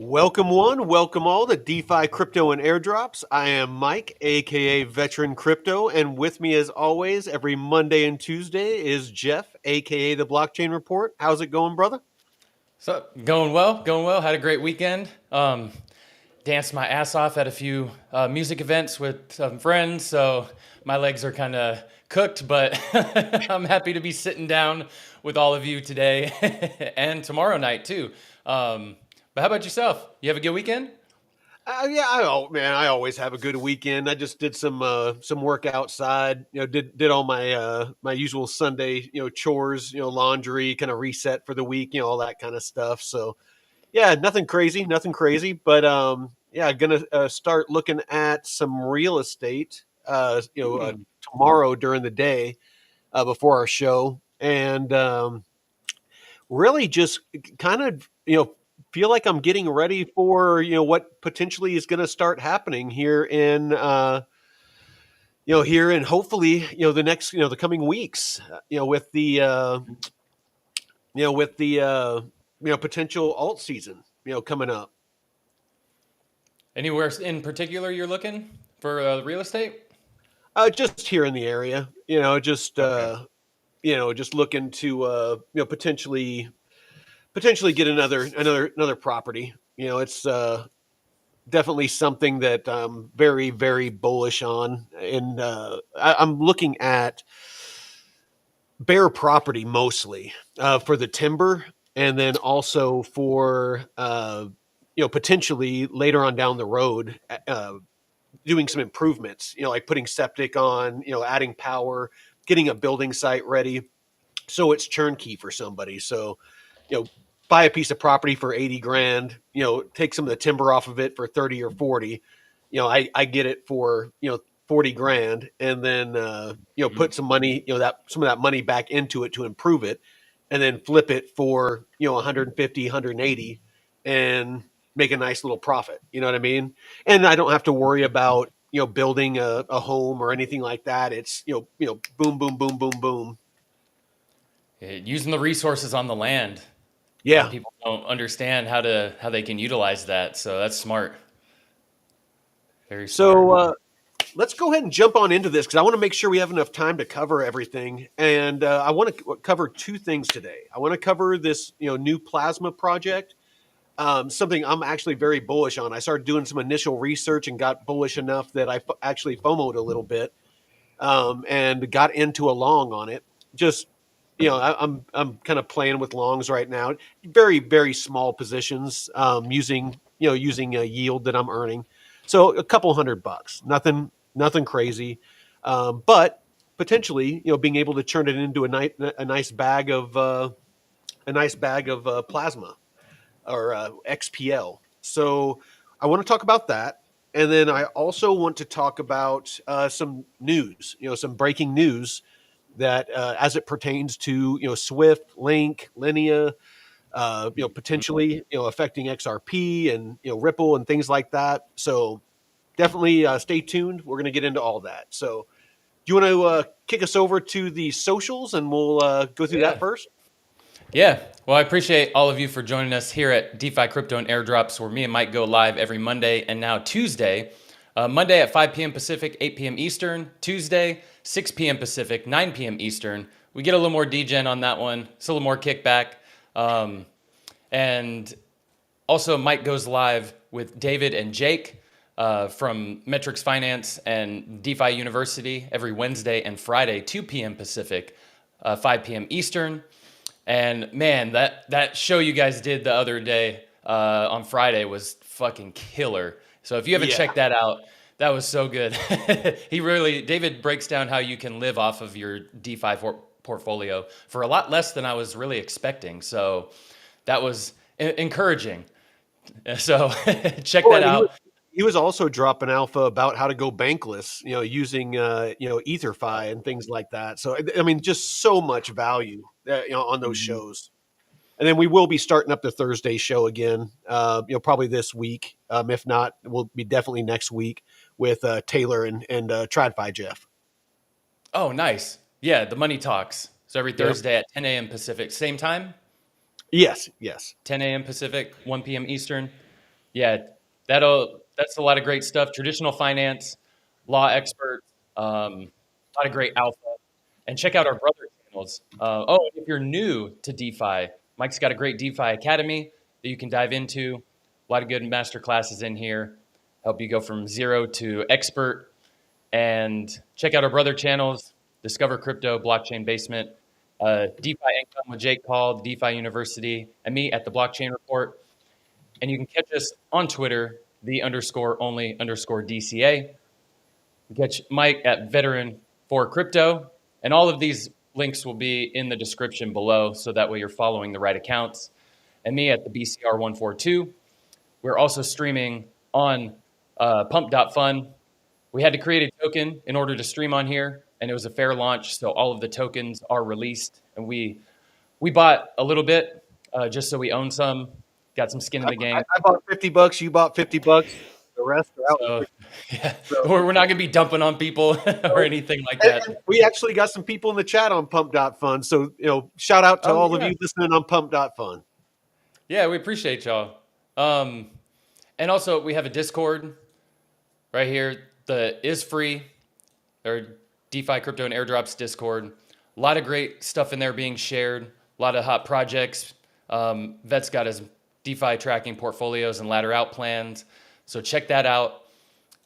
Welcome one, welcome all to DeFi Crypto and Airdrops. I am Mike, aka Veteran Crypto, and with me as always every Monday and Tuesday is Jeff, aka the Blockchain Report. How's it going, brother? So going well, going well. Had a great weekend. Danced my ass off at a few music events with some friends, so my legs are kind of cooked, but I'm happy to be sitting down with all of you today and tomorrow night too. But how about yourself? You have a good weekend? Yeah, I always have a good weekend. I just did some work outside. Did all my usual Sunday chores, laundry, kind of reset for the week, all that kind of stuff. So yeah, nothing crazy. But yeah, gonna start looking at some real estate. Hmm. Tomorrow during the day before our show, and really just kind of feel like I'm getting ready for what potentially is going to start happening here in here and hopefully the next the coming weeks with the with the potential alt season coming up. Anywhere in particular you're looking for real estate? Just here in the area, just Okay. just looking to potentially get another property. It's definitely something that I'm very bullish on, and I'm looking at bare property mostly for the timber, and then also for potentially later on down the road doing some improvements. Like putting septic on, adding power, getting a building site ready, so it's turnkey for somebody. So buy a piece of property for 80 grand, take some of the timber off of it for 30 or 40. I get it for, 40 grand, and then, Mhm. put some money, that some of that money back into it to improve it, and then flip it for, 150, 180 and make a nice little profit. You know what I mean? And I don't have to worry about, building a home or anything like that. It's, boom, boom, boom, boom, boom. Using the resources on the land. A lot of Yeah. people don't understand how they can utilize that, so that's smart. Very So, smart. let's go ahead and jump on into this because I want to make sure we have enough time to cover everything. And I want to cover two things today. I want to cover this, new Plasma project, something I'm actually very bullish on. I started doing some initial research and got bullish enough that I actually FOMO'd a little bit and got into a long on it. Just I'm kind of playing with longs right now, very small positions, using a yield that I'm earning, so a couple $100, nothing crazy, but potentially being able to turn it into a nice bag of plasma or XPL. So I want to talk about that. And then I also want to talk about some news, some breaking news that as it pertains to Swift, Link, Linea, potentially affecting XRP and Ripple and things like that. So definitely stay tuned. We're going to get into all that. So do you want to kick us over to the socials and we'll go through that Yeah. first? Yeah. Well, I appreciate all of you for joining us here at DeFi Crypto and Airdrops, where me and Mike go live every Monday and now Tuesday. Monday at 5 p.m. Pacific, 8 p.m. Eastern. Tuesday, 6 p.m. Pacific, 9 p.m. Eastern. We get a little more degen on that one. It's a little more kickback. And also, Mike goes live with David and Jake from Metrics Finance and DeFi University every Wednesday and Friday, 2 p.m. Pacific, 5 p.m. Eastern. And man, that show you guys did the other day on Friday was fucking killer. So if you haven't Yeah. checked that out, that was so good. David breaks down how you can live off of your DeFi portfolio for a lot less than I was really expecting. So that was encouraging. So check Well, that and out. he was also dropping alpha about how to go bankless, using EtherFi and things like that. So I mean, just so much value, on those Mhm. shows. And then we will be starting up the Thursday show again, probably this week. If not, we'll be definitely next week with Taylor and TradFi Jeff. Oh, nice. Yeah, the money talks. So every Yep. Thursday at 10 a.m. Pacific, same time, Yes. Yes. 10 a.m. Pacific, 1 p.m. Eastern. Yeah, that's a lot of great stuff. Traditional finance, law experts, a lot of great alpha. And check out our brother channels. If you're new to DeFi, Mike's got a great DeFi Academy that you can dive into. A lot of good master classes in here, help you go from zero to expert. And check out our brother channels, Discover Crypto, Blockchain Basement, DeFi Income with Jake Paul, DeFi University, and me at the Blockchain Report. And you can catch us on Twitter, the underscore only underscore DCA. You can catch Mike at Veteran for Crypto. And all of these links will be in the description below. So that way you're following the right accounts. And me at the BCR142. We're also streaming on pump.fun. We had to create a token in order to stream on here, and it was a fair launch. So all of the tokens are released. And we bought a little bit just so we own some, got some skin in the game. I bought $50. You bought $50. The rest are out. So, yeah, So- we're not going to be dumping on people or anything like that. And we actually got some people in the chat on Pump.Fun. So, shout out to all of you listening on Pump.Fun. Yeah, we appreciate y'all. And also, we have a Discord right here that is free, or DeFi Crypto and Airdrops Discord. A lot of great stuff in there being shared, a lot of hot projects. Vet's got his DeFi tracking portfolios and ladder out plans. So check that out.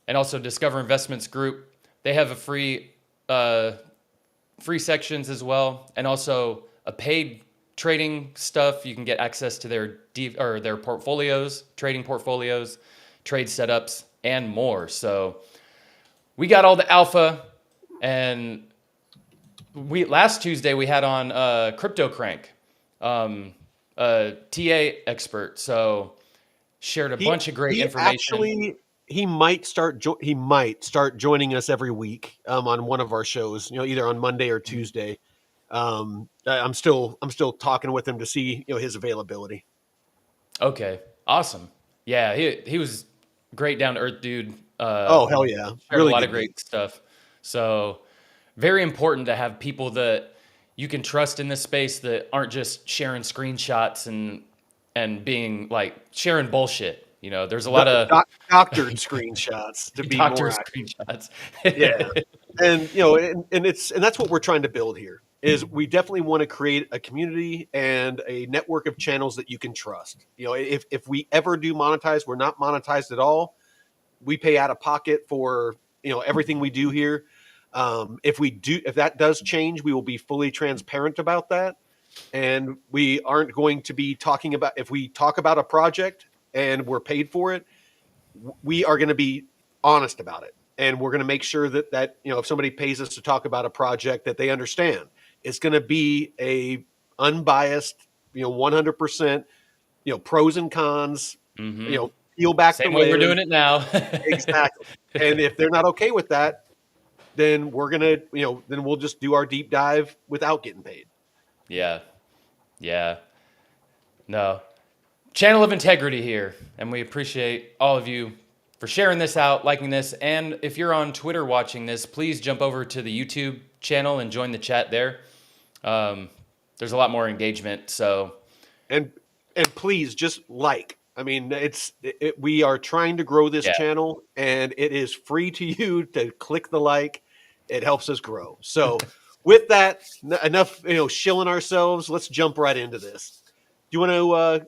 And also Discover Investments Group. They have a free sections as well, and also a paid trading stuff. You can get access to their portfolios, trading portfolios, trade setups, and more. So we got all the alpha, and last Tuesday we had on Crypto Crank, a TA expert. So shared a bunch of great information. Actually, he might start joining us every week on one of our shows. Either on Monday or Tuesday. I'm still talking with him to see his availability. Okay, awesome. Yeah, he was great, down to earth dude. Oh hell yeah, really a lot of great stuff. So very important to have people that you can trust in this space that aren't just sharing screenshots and being like sharing bullshit. There's a lot of doctored screenshots to be more screenshots. Yeah, and that's what we're trying to build here. Is we definitely want to create a community and a network of channels that you can trust. If we ever do monetize, we're not monetized at all. We pay out of pocket for everything we do here. If that does change, we will be fully transparent about that. And we aren't going to be talking about, if we talk about a project and we're paid for it, we are going to be honest about it. And we're going to make sure that if somebody pays us to talk about a project, that they understand it's going to be a unbiased, 100%, pros and cons, peel back Same the way we're doing it now. Exactly. And if they're not okay with that, then we're going to, then we'll just do our deep dive without getting paid. Yeah. No. Channel of integrity here. And we appreciate all of you for sharing this out, liking this. And if you're on Twitter watching this, please jump over to the YouTube channel and join the chat there. There's a lot more engagement. So, and please just like. I mean, we are trying to grow this channel, and it is free to you to click the like. It helps us grow. So, with that, enough shilling ourselves. Let's jump right into this. Do you want to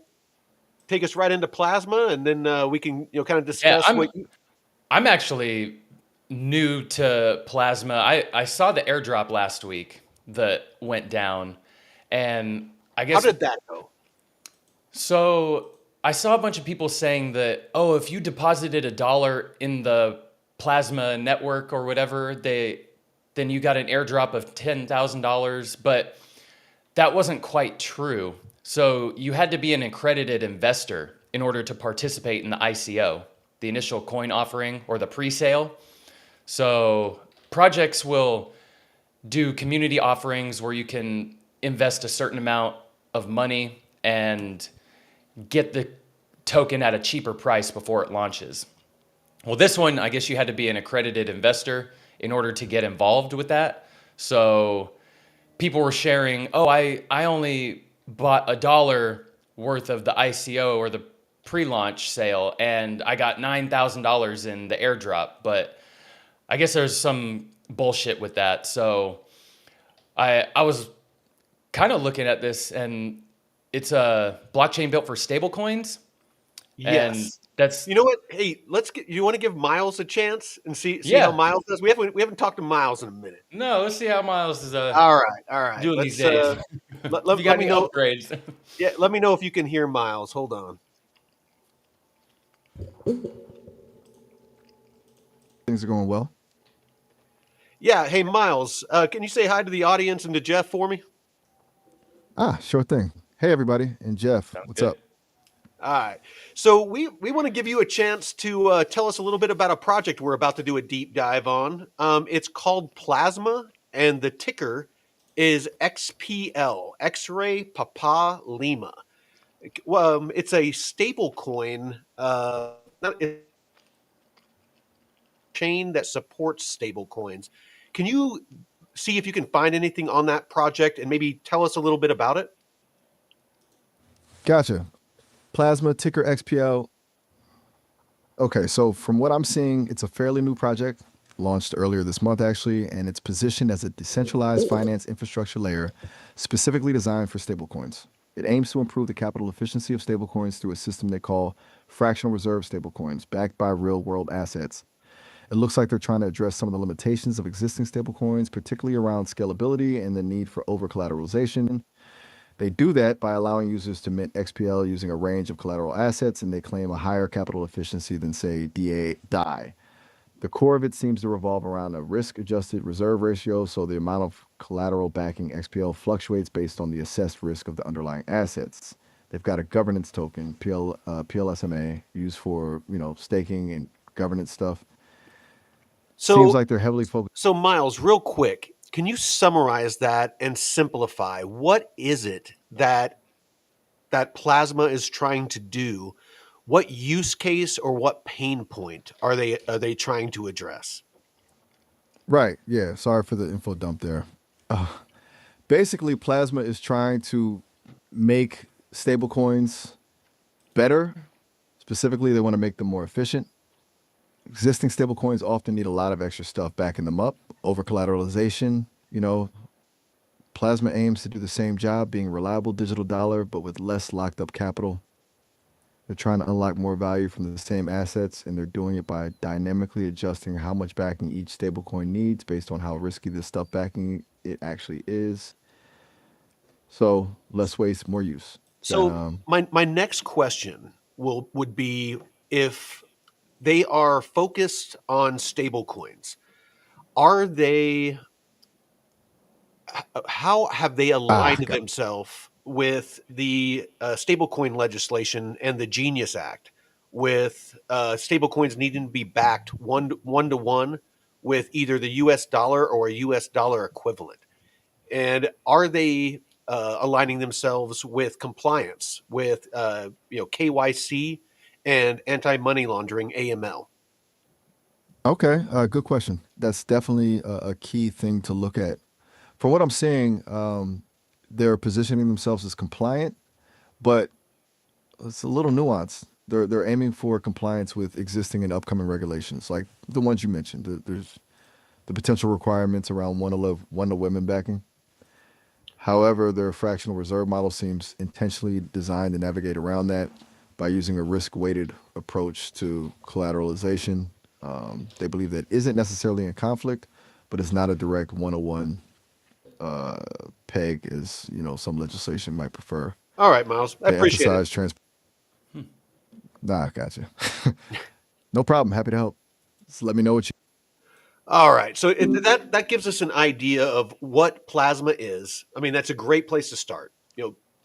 take us right into Plasma, and then we can kind of discuss I'm actually new to Plasma. I saw the airdrop last week that went down, and I guess how did that go? So I saw a bunch of people saying that, if you deposited $1 in the Plasma network or whatever, then you got an airdrop of $10,000, but that wasn't quite true. So you had to be an accredited investor in order to participate in the ICO, the initial coin offering or the pre-sale. So projects will do community offerings where you can invest a certain amount of money and get the token at a cheaper price before it launches. Well, this one, I guess you had to be an accredited investor in order to get involved with that. So people were sharing, I only bought $1 worth of the ICO or the pre-launch sale, and I got $9,000 in the airdrop. But I guess there's some bullshit with that. So I was kind of looking at this, and it's a blockchain built for stablecoins, and Yes. that's You know what? Hey, you want to give Miles a chance and see how yeah. Miles does? We haven't talked to Miles in a minute. No, let's see how Miles is All right. doing these Let's days. If you let got me any know. upgrades. Yeah, let me know if you can hear Miles. Hold on. Things are going well. Yeah. Hey, Miles. Can you say hi to the audience and to Jeff for me? Sure thing. Hey, everybody. And Jeff, Sounds what's good. up? All right. So we want to give you a chance to tell us a little bit about a project we're about to do a deep dive on. It's called Plasma, and the ticker is XPL, X-ray Papa Lima. It's a stable coin, chain that supports stable coins. Can you see if you can find anything on that project and maybe tell us a little bit about it? Gotcha. Plasma ticker XPL. Okay, so from what I'm seeing, it's a fairly new project, launched earlier this month actually, and it's positioned as a decentralized finance infrastructure layer specifically designed for stablecoins. It aims to improve the capital efficiency of stablecoins through a system they call fractional reserve stablecoins, backed by real world assets. It looks like they're trying to address some of the limitations of existing stablecoins, particularly around scalability and the need for over collateralization. They do that by allowing users to mint XPL using a range of collateral assets, and they claim a higher capital efficiency than, say, DAI. The core of it seems to revolve around a risk adjusted reserve ratio, so the amount of collateral backing XPL fluctuates based on the assessed risk of the underlying assets. They've got a governance token, PLSMA, used for staking and governance stuff. Seems So like they're heavily focused. So, Miles, real quick, can you summarize that and simplify? What is it that Plasma is trying to do? What use case or what pain point are they trying to address? Right. Yeah. Sorry for the info dump there. Uh, Basically, Plasma is trying to make stablecoins better. Specifically, they want to make them more efficient. Existing stablecoins often need a lot of extra stuff backing them up. Over collateralization, Plasma aims to do the same job, being a reliable digital dollar, but with less locked up capital. They're trying to unlock more value from the same assets, and they're doing it by dynamically adjusting how much backing each stablecoin needs based on how risky the stuff backing it actually is. So less waste, more use. Got So, my next question would be if they are focused on stable coins, are they how have they aligned got themselves with the stablecoin legislation and the Genius Act, with stablecoins needing to be backed one to one with either the U.S. dollar or a U.S. dollar equivalent? And are they aligning themselves with compliance with KYC and anti money laundering AML? Okay, good question. That's definitely a key thing to look at. From what I'm seeing, they're positioning themselves as compliant, but it's a little nuanced. They're aiming for compliance with existing and upcoming regulations, like the ones you mentioned. There's the potential requirements around one to women backing. However, their fractional reserve model seems intentionally designed to navigate around that by using a risk-weighted approach to collateralization. They believe that isn't necessarily in conflict, but it's not a direct one-to-one peg as some legislation might prefer. All right, Miles, I They appreciate it. emphasize trans. Nah, gotcha. No problem. Happy to help. Just let me know what you. All right. So that gives us an idea of what plasma is. I mean, that's a great place to start.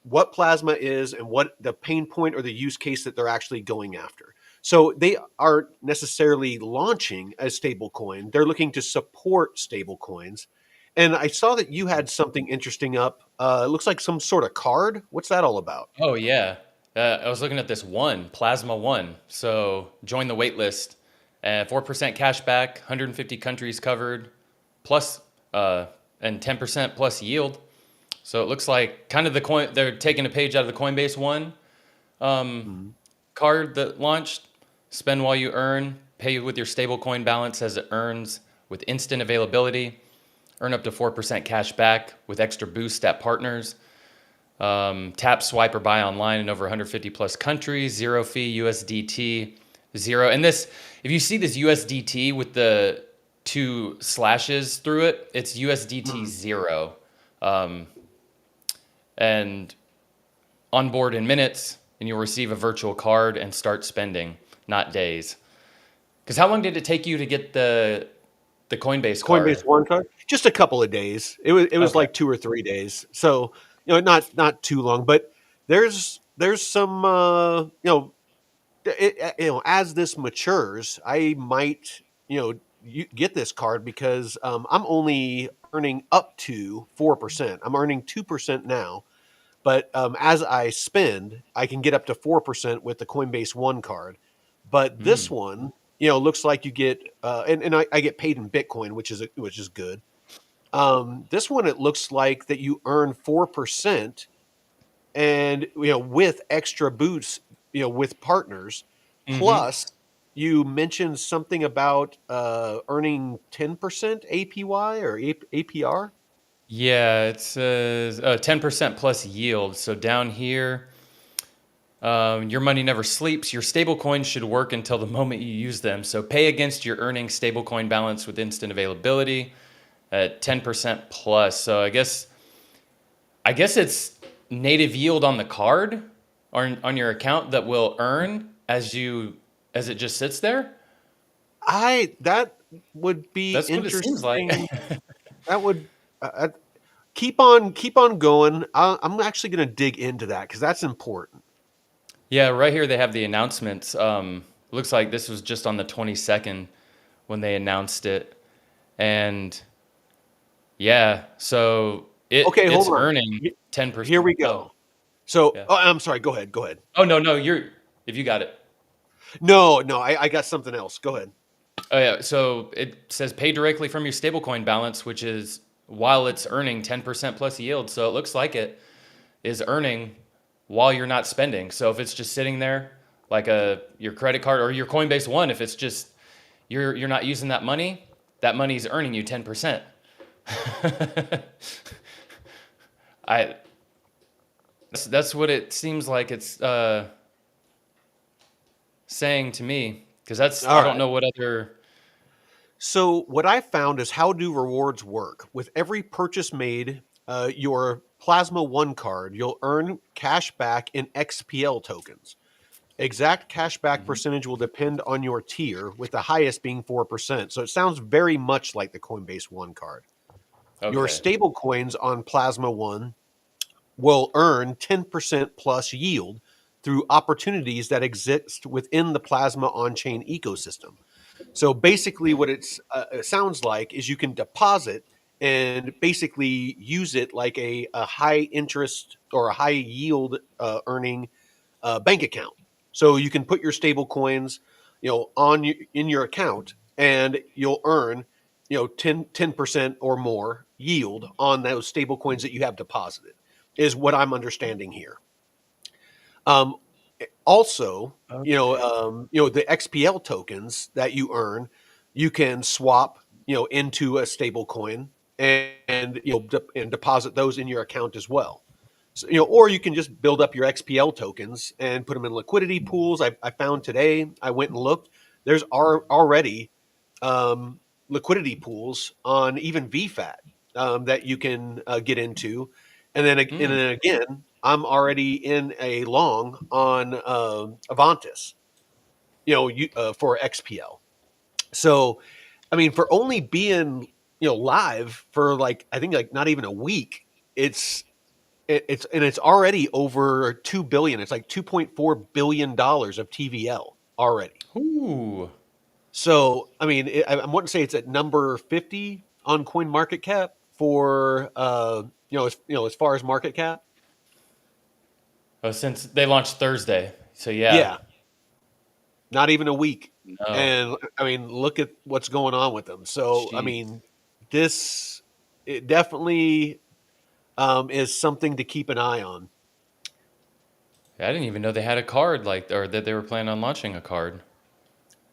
What plasma is and what the pain point or the use case that they're actually going after. So they aren't necessarily launching a stable coin. They're looking to support stable coins. And I saw that you had something interesting up. It looks like some sort of card. What's that all about? Oh yeah, I was looking at this Plasma One. So join the wait list. 4% cash back, 150 countries covered, plus and 10% plus yield. So it looks like kind of the coin. They're taking a page out of the Coinbase one. Mhm. card that launched. Spend while you earn. Pay with your stablecoin balance as it earns with instant availability. Earn up to 4% cash back with extra boost at partners. Tap, swipe, or buy online in over 150 plus countries. Zero fee, USDT, zero. And this, if you see this USDT with the 2 slashes through it, it's USDT zero. And onboard in minutes, and you'll receive a virtual card and start spending, not days. Because how long did it take you to get the Coinbase card? Coinbase One card, just a couple of days. It was Okay. like 2 or 3 days. So not too long. But there's some as this matures, I might get this card because I'm only earning up to 4%. I'm earning 2% now. But as I spend, I can get up to 4% with the Coinbase One card. But this one, looks like you get, and I get paid in Bitcoin, which is good. This one, it looks like that you earn 4%, and with extra boosts, with partners. Mm-hmm. Plus, you mentioned something about earning 10% APY or APR. Yeah, it says 10% plus yield. So down here, your money never sleeps. Your stablecoins should work until the moment you use them. So pay against your earning stablecoin balance with instant availability at 10% plus. So I guess it's native yield on the card or on your account that will earn as it just sits there. That would be That's what it seems like. interesting. That would keep on going. I'm actually going to dig into that because that's important. Yeah, right here they have the announcements. Looks like this was just on the 22nd when they announced it. And yeah, so Okay, it's hold on. earning Here 10%. we Oh, go. So, yeah. I'm sorry. Go ahead. Go ahead. Oh no, if you got it. No, no, I got something else. Go ahead. Oh yeah, so it says pay directly from your stablecoin balance, which is while it's earning 10% plus yield. So it looks like it is earning while you're not spending. So if it's just sitting there like your credit card or your Coinbase One, if it's just you're not using that money's earning you 10%. I that's what it seems like it's saying to me because All I don't right. know what other. So what I found is how do rewards work? With every purchase made, your Plasma One card, you'll earn cash back in XPL tokens. Exact cashback Mhm. percentage will depend on your tier, with the highest being 4%. So it sounds very much like the Coinbase One card. Your Okay. stable coins on Plasma One will earn 10% plus yield through opportunities that exist within the Plasma on-chain ecosystem. So basically, what it sounds like is you can deposit and basically use it like a high interest or a high yield earning bank account. So you can put your stable coins, in your account, and you'll earn, 10% or more yield on those stable coins that you have deposited, is what I'm understanding here. Um, Also, Okay. the XPL tokens that you earn, you can swap, into a stable coin, and and deposit those in your account as well. So, or you can just build up your XPL tokens and put them in liquidity pools. I found today, I went and looked. There's already liquidity pools on even VFAT that you can get into, and Mm. then again, I'm already in a long on Avantis, for XPL. So, I mean, for only being live for like I think like not even a week, it's already over 2 billion. It's like $2.4 billion of TVL already. Ooh. So, I mean, I wouldn't say it's at number 50 on Coin Market Cap for as far as market cap. Oh, since they launched Thursday. So yeah. Yeah, not even a week. No. And I mean, look at what's going on with them. So, I Jeez. mean, this it definitely is something to keep an eye on. I didn't even know they had a card or that they were planning on launching a card.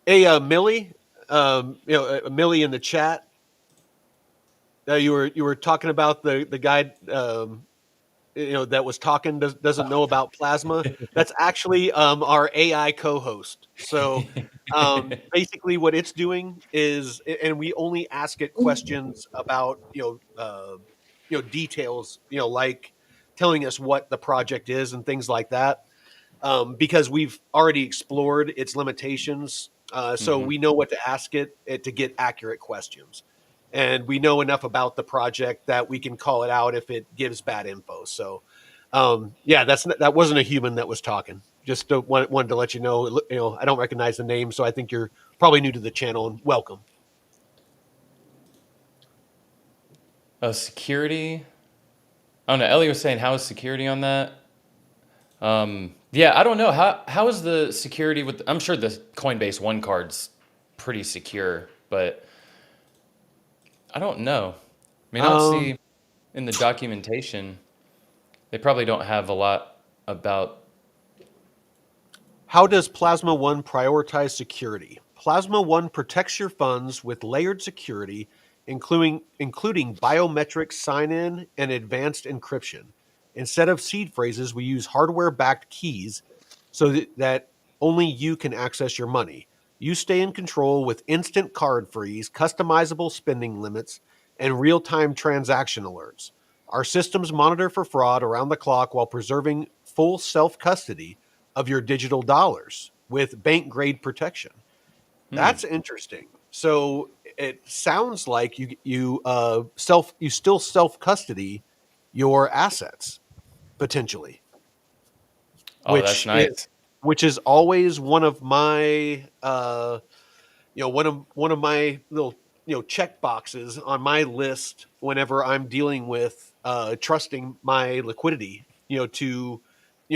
Hey, Millie, Millie in the chat. You were talking about the guy that was talking doesn't know about Plasma. That's actually our AI co-host. So basically, what it's doing is, and we only ask it questions about details, like telling us what the project is and things like that, because we've already explored its limitations. So Hmm. we know what to ask it to get accurate questions. And we know enough about the project that we can call it out if it gives bad info. So, yeah, that wasn't a human that was talking. Just wanted to let you know. I don't recognize the name, so I think you're probably new to the channel. And welcome. Security. I don't know. Ellie was saying, how is security on that? Yeah, I don't know. How is the security with? I'm sure the Coinbase One card's pretty secure, but I don't know. I mean, I don't Um, see in the documentation. They probably don't have a lot about. How does Plasma One prioritize security? Plasma One protects your funds with layered security, including biometric sign in and advanced encryption. Instead of seed phrases, we use hardware backed keys so that only you can access your money. You stay in control with instant card freeze, customizable spending limits, and real time transaction alerts. Our systems monitor for fraud around the clock while preserving full self custody of your digital dollars with bank grade protection. Hmm. That's interesting. So it sounds like you still self custody your assets potentially, Oh, that's which is nice. which is always one of my one of my little check boxes on my list whenever I'm dealing with trusting my liquidity to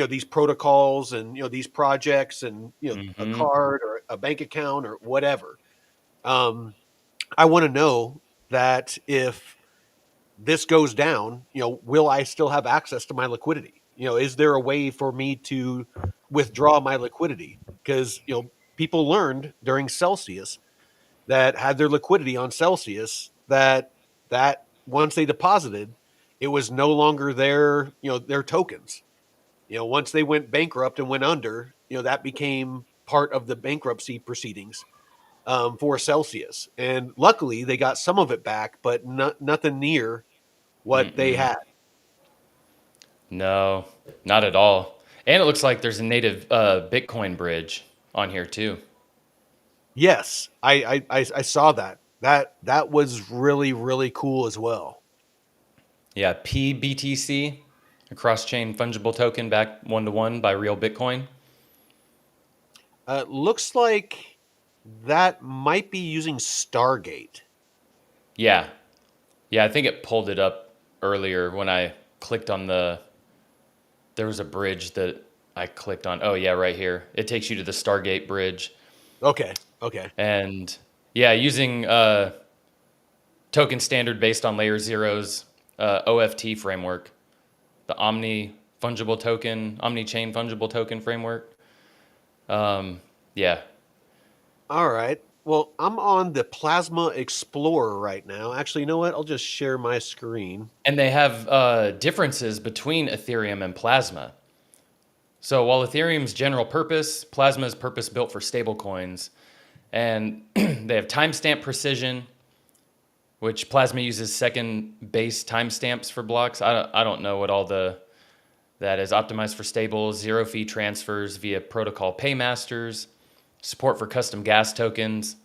these protocols and these projects and a Hmm. card or a bank account or whatever. um, I want to know that if this goes down, will I still have access to my liquidity? Is there a way for me to withdraw my liquidity? Because people learned during Celsius that had their liquidity on Celsius that once they deposited, it was no longer their tokens. Once they went bankrupt and went under, that became part of the bankruptcy proceedings for Celsius. And luckily, they got some of it back, but nothing near what they Mm-mm. had. No, not at all. And it looks like there's a native Bitcoin bridge on here too. Yes, I saw that. That was really really cool as well. Yeah, PBTC, a cross-chain fungible token backed one to one by real Bitcoin. Looks like that might be using Stargate. Yeah, yeah, I think it pulled it up earlier when I clicked on there was a bridge that I clicked on. Oh yeah, right here. It takes you to the Stargate bridge. Okay, okay. And yeah, using token standard based on layer zero's OFT framework, the Omni chain fungible token framework. Yeah. All right. Well, I'm on the Plasma Explorer right now. Actually, you know what? I'll just share my screen. And they have differences between Ethereum and Plasma. So while Ethereum's general purpose, Plasma is purpose built for stablecoins. And they have timestamp precision, which Plasma uses second base timestamps for blocks. I don't know what all that is. Optimized for stable, zero fee transfers via protocol paymasters, support for custom gas tokens.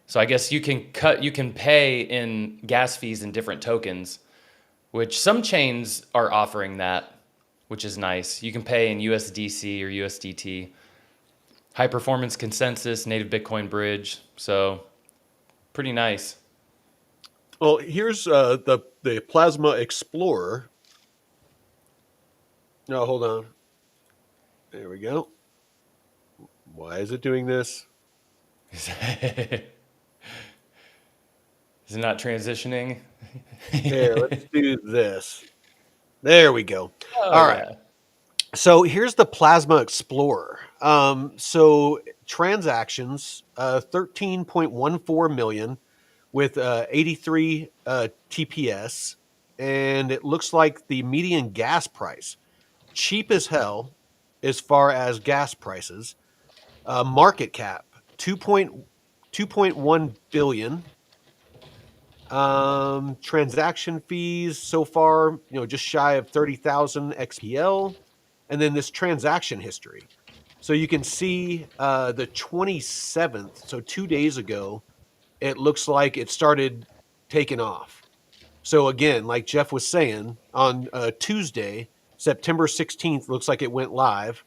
So I guess you can pay in gas fees in different tokens, which some chains are offering that, which is nice. You can pay in USDC or USDT. High performance consensus, native Bitcoin bridge. So pretty nice. Well, here's the Plasma Explorer. No, hold on. There we go. Why is it doing this? Is it not transitioning? Here, let's do this. There we go. Oh All right. yeah. So here's the Plasma Explorer. So transactions, 13.14 million with 83 TPS, and it looks like the median gas price, cheap as hell, as far as gas prices. Market cap 2.1 billion. Transaction fees so far, just shy of 30,000 XPL, and then this transaction history. So you can see the 27th, so 2 days ago, it looks like it started taking off. So again, like Jeff was saying, on Tuesday, September 16th, looks like it went live.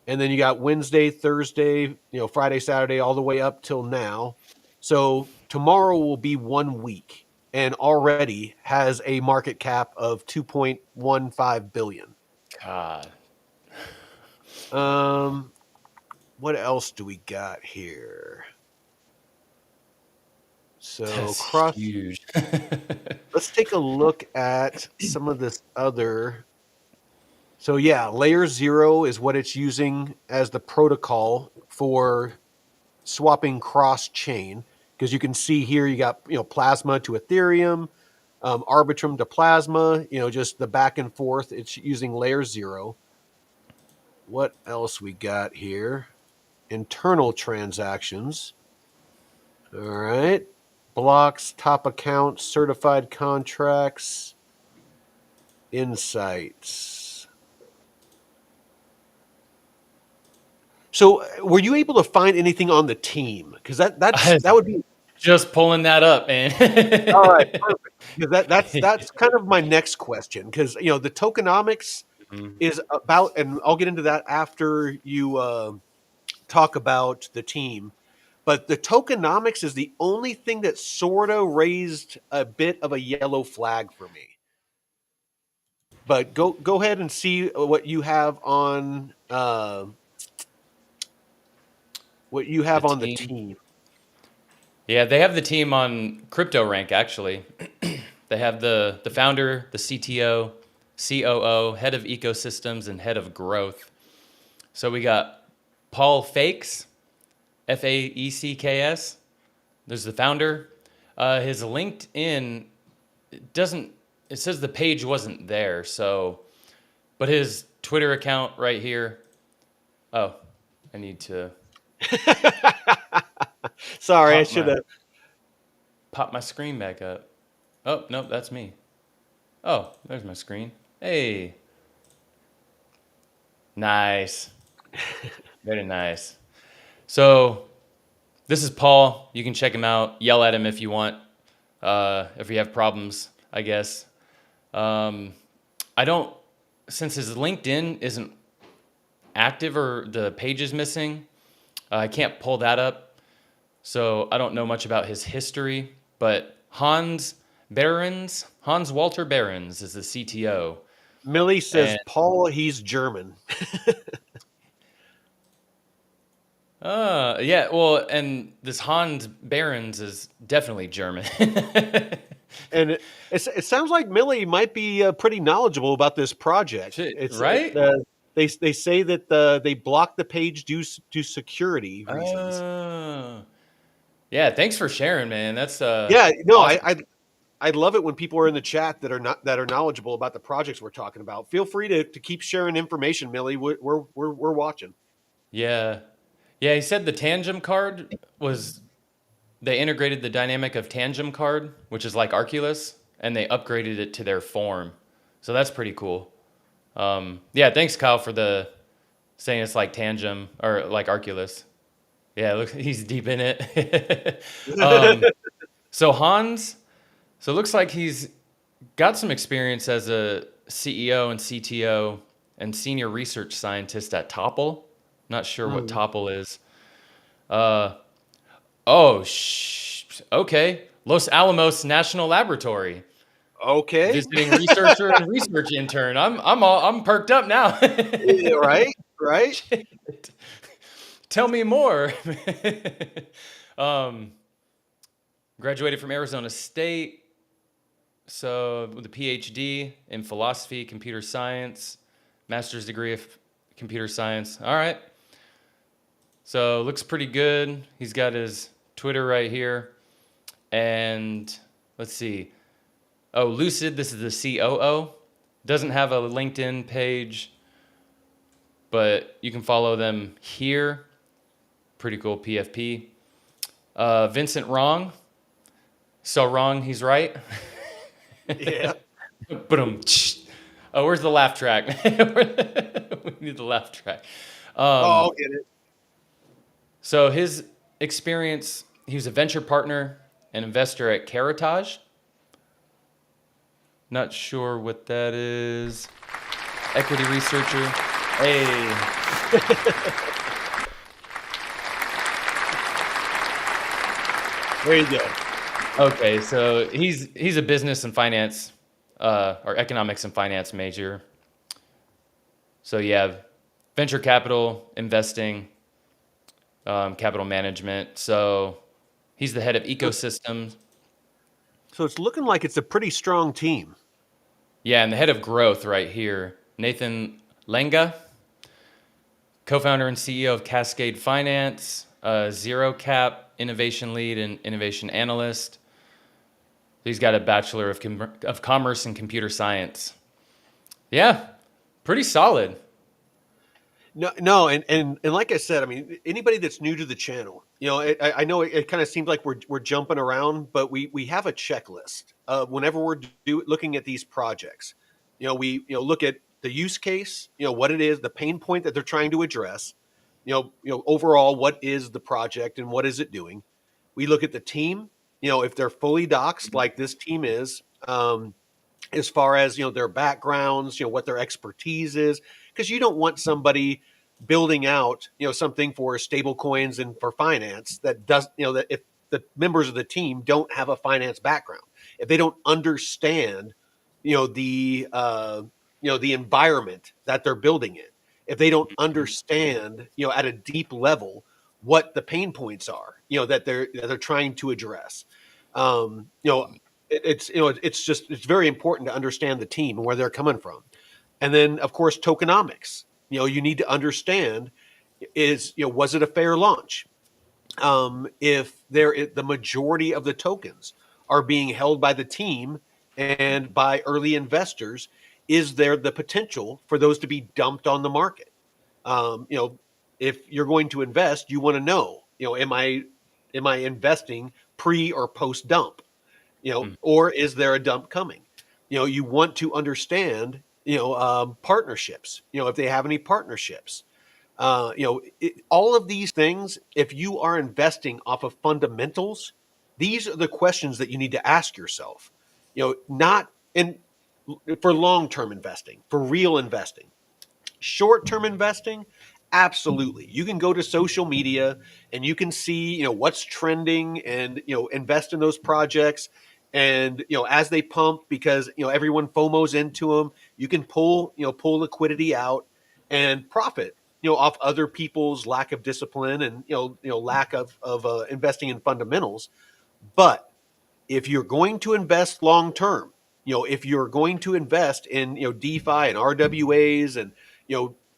And then you got Wednesday, Thursday, Friday, Saturday, all the way up till now. So tomorrow will be 1 week and already has a market cap of 2.15 billion. God, Um, what else do we got here? So that's huge. let's take a look at some of this other. So yeah, layer 0 is what it's using as the protocol for swapping cross chain, because you can see here you got Plasma to Ethereum, Arbitrum to Plasma, just the back and forth. It's using layer 0. What else we got here? Internal transactions. All right. Blocks, top accounts, certified contracts, insights. So, were you able to find anything on the team? Because that would be Just pulling that up, man. all right. Perfect. Because that's kind of my next question. Because the tokenomics Mhm. is about, and I'll get into that after you talk about the team. But the tokenomics is the only thing that sort of raised a bit of a yellow flag for me. But go ahead and see what you have on The the team. team. Yeah, they have the team on Crypto Rank actually. They have the founder, the CTO, COO, head of ecosystems, and head of growth. So we got Paul Fakes, Faecks. There's the founder. His LinkedIn doesn't. It says the page wasn't there. So, but his Twitter account right here. Oh, I need to Sorry, I pop should my have. pop my screen back up. Oh nope, that's me. Oh, there's my screen. Hey, nice, very nice. So this is Paul. You can check him out. Yell at him if you want. If you have problems, I guess. Um, I don't, since his LinkedIn isn't active or the page is missing, I can't pull that up. So I don't know much about his history, but Hans Walter Behrens is the CTO. Millie says And Paul, he's German. yeah, well, and this Hans Behrens is definitely German. And it sounds like Millie might be pretty knowledgeable about this project. Shit, right? They say that they blocked the page due security reasons. Yeah, thanks for sharing, man. That's Yeah, no, awesome. I love it when people are in the chat that are knowledgeable about the projects we're talking about. Feel free to keep sharing information, Millie. We're watching. Yeah. Yeah, he said the Tangem card was they integrated the dynamic of Tangem card, which is like Arculus, and they upgraded it to their form. So that's pretty cool. Yeah, thanks Kyle for the saying it's like Tangem or like Arculus. Yeah, look, he's deep in it. So Hans, so it looks like he's got some experience as a CEO and CTO and senior research scientist at Topple. Not sure what Hmm. Topple is. Uh, oh, okay. Los Alamos National Laboratory. Okay. Visiting researcher and research intern. I'm perked up now. Yeah, right. Right. Shit. Tell me more. um, graduated from Arizona State. So with a PhD in philosophy, computer science. master's degree of computer science. All right. So looks pretty good. He's got his Twitter right here. And let's see. Oh, Lucid, this is the COO. Doesn't have a LinkedIn page, but you can follow them here. Pretty cool PFP. Vincent Wrong. So wrong, he's right. Yeah. Oh, where's the laugh track? We need the laugh track. I'll get it. So his experience, he was a venture partner and investor at Caratage. Not sure what that is. Equity researcher. Hey. There you go. Okay, so he's a business and finance or economics and finance major. So yeah, venture capital investing, capital management. So he's the head of ecosystems. So it's looking like it's a pretty strong team. Yeah, and the head of growth right here, Nathan Lenga, co-founder and CEO of Cascade Finance, Zero Cap innovation lead and innovation analyst. He's got a bachelor of commerce and computer science. Yeah, pretty solid. No, and like I said, I mean, anybody that's new to the channel, I know it kind of seems like we're jumping around, but we have a checklist whenever we're looking at these projects. We look at the use case, what it is, the pain point that they're trying to address. Overall, what is the project and what is it doing? We look at the team, if they're fully doxed like this team is, as far as their backgrounds, what their expertise is, because you don't want somebody building out something for stable coins and for finance that does that if the members of the team don't have a finance background, if they don't understand the the environment that they're building in, if they don't understand at a deep level what the pain points are that they're trying to address. It's very important to understand the team and where they're coming from. And then of course tokenomics. You need to understand was it a fair launch? If the majority of the tokens are being held by the team and by early investors, is there the potential for those to be dumped on the market? If you're going to invest, you want to know, am I investing pre or post dump? Or is there a dump coming? You want to understand, partnerships, if they have any partnerships, all of these things, if you are investing off of fundamentals, these are the questions that you need to ask yourself, not in for long-term investing, for real investing. Short-term investing, absolutely. You can go to social media and you can see, what's trending and, invest in those projects. And, as they pump, because, everyone FOMOs into them, you can pull liquidity out and profit, off other people's lack of discipline and, lack of investing in fundamentals. But if you're going to invest long term, if you're going to invest in DeFi and RWAs and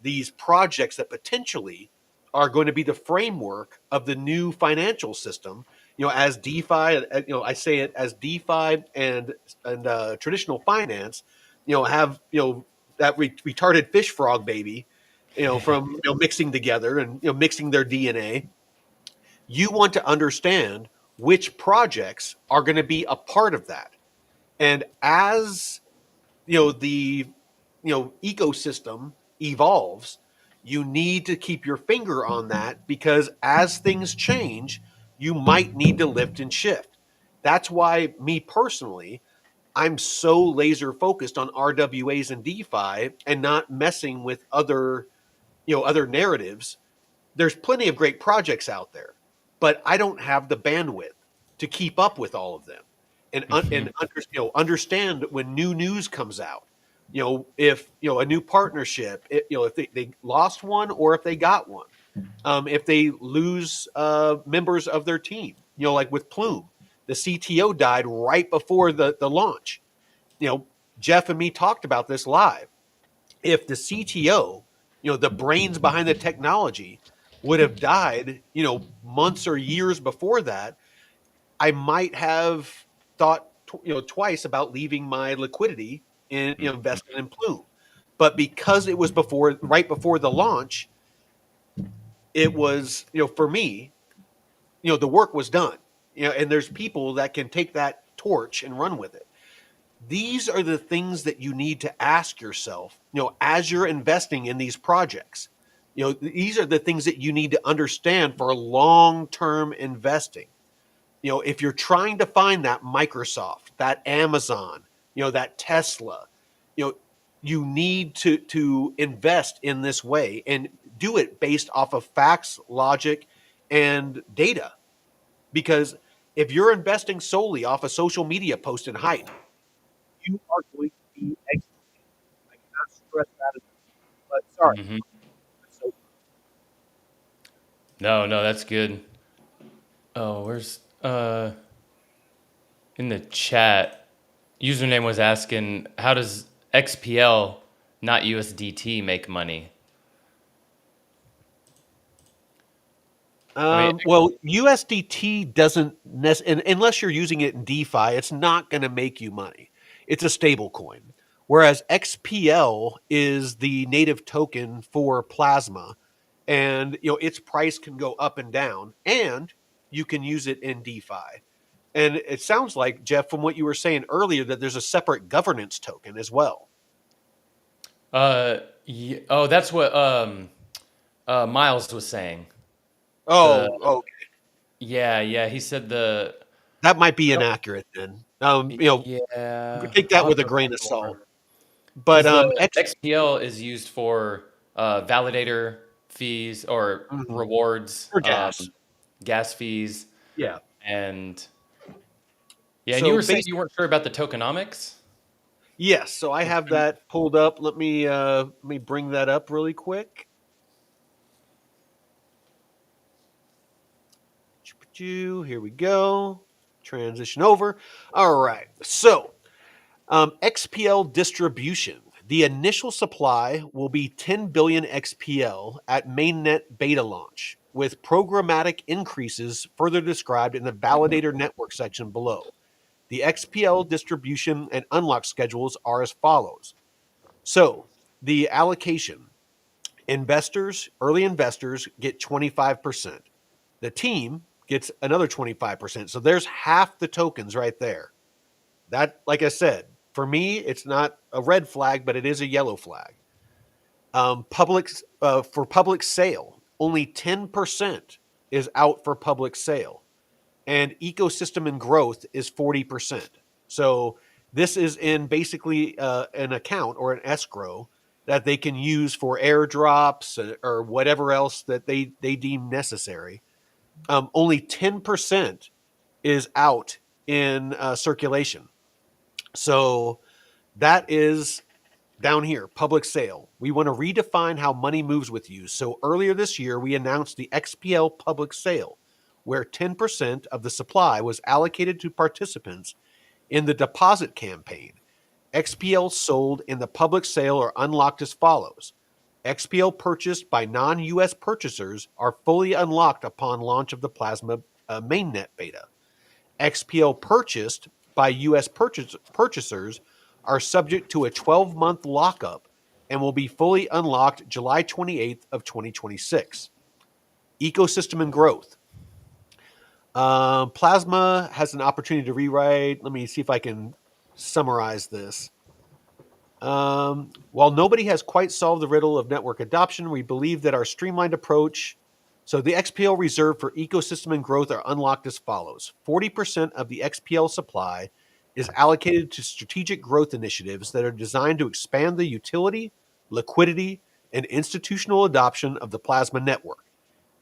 these projects that potentially are going to be the framework of the new financial system, as DeFi, I say it as DeFi and traditional finance, have that retarded fish frog baby, from mixing together and mixing their DNA. You want to understand which projects are going to be a part of that. And as the ecosystem evolves, you need to keep your finger on that, because as things change, you might need to lift and shift. That's why me personally, I'm so laser focused on RWAs and DeFi and not messing with other narratives. There's plenty of great projects out there, but I don't have the bandwidth to keep up with all of them and understand when new news comes out. If a new partnership, if they lost one or if they got one, if they lose members of their team, like with Plume, the CTO died right before the launch. Jeff and me talked about this live. if the CTO, the brains behind the technology, would have died, months or years before that, I might have thought, twice about leaving my liquidity in, invested in Plume. But because it was right before the launch, it was, for me, the work was done. And there's people that can take that torch and run with it. These are the things that you need to ask yourself, as you're investing in these projects. These are the things that you need to understand for long-term investing. If you're trying to find that Microsoft, that Amazon, that Tesla, you know, you need to invest in this way and do it based off of facts, logic, and data. Because if you're investing solely off a social media post and hype, you are going to be executed. I cannot stress that enough. But sorry. Mhm. So, No, that's good. Oh, where's in the chat? Username was asking, how does XPL, not USDT, make money? I mean, well, USDT doesn't unless you're using it in DeFi, it's not going to make you money. It's a stable coin. Whereas XPL is the native token for Plasma, and its price can go up and down, and you can use it in DeFi. And it sounds like, Jeff, from what you were saying earlier, that there's a separate governance token as well. oh, that's what Miles was saying. The Oh, yeah, he said the that might be inaccurate then. yeah. Take I'll that have with a to grain look of more. salt. But Because the XPL is used for validator fees or mhm. rewards, Or gas. gas fees, Yeah. and yeah. And you So were saying basically, you weren't sure about the tokenomics. yes. So I have that pulled up. Let me bring that up really quick. Here we go. Transition over. All right. So XPL distribution. The initial supply will be 10 billion XPL at mainnet beta launch, with programmatic increases further described in the validator network section below. The XPL distribution and unlock schedules are as follows. So, the allocation: early investors get 25%. The team gets another 25%. So, there's half the tokens right there. That, like I said, for me, it's not a red flag, but it is a yellow flag. For public sale, only 10% is out for public sale, and ecosystem and growth is 40%. So this is in basically an account or an escrow that they can use for airdrops or whatever else that they deem necessary. Only 10% is out in circulation. So that is down here, public sale. We want to redefine how money moves with you. So earlier this year, we announced the XPL public sale, where 10% of the supply was allocated to participants in the deposit campaign. XPL sold in the public sale are unlocked as follows. XPL purchased by non US purchasers are fully unlocked upon launch of the Plasma mainnet beta. XPL purchased by US purchasers are subject to a 12-month lockup and will be fully unlocked July 28th of 2026. Ecosystem and growth. Plasma has an opportunity to rewrite. Let me see if I can summarize this. While nobody has quite solved the riddle of network adoption, we believe that our streamlined approach. So the XPL reserve for ecosystem and growth are unlocked as follows. 40% of the XPL supply is allocated to strategic growth initiatives that are designed to expand the utility, liquidity, and institutional adoption of the Plasma network.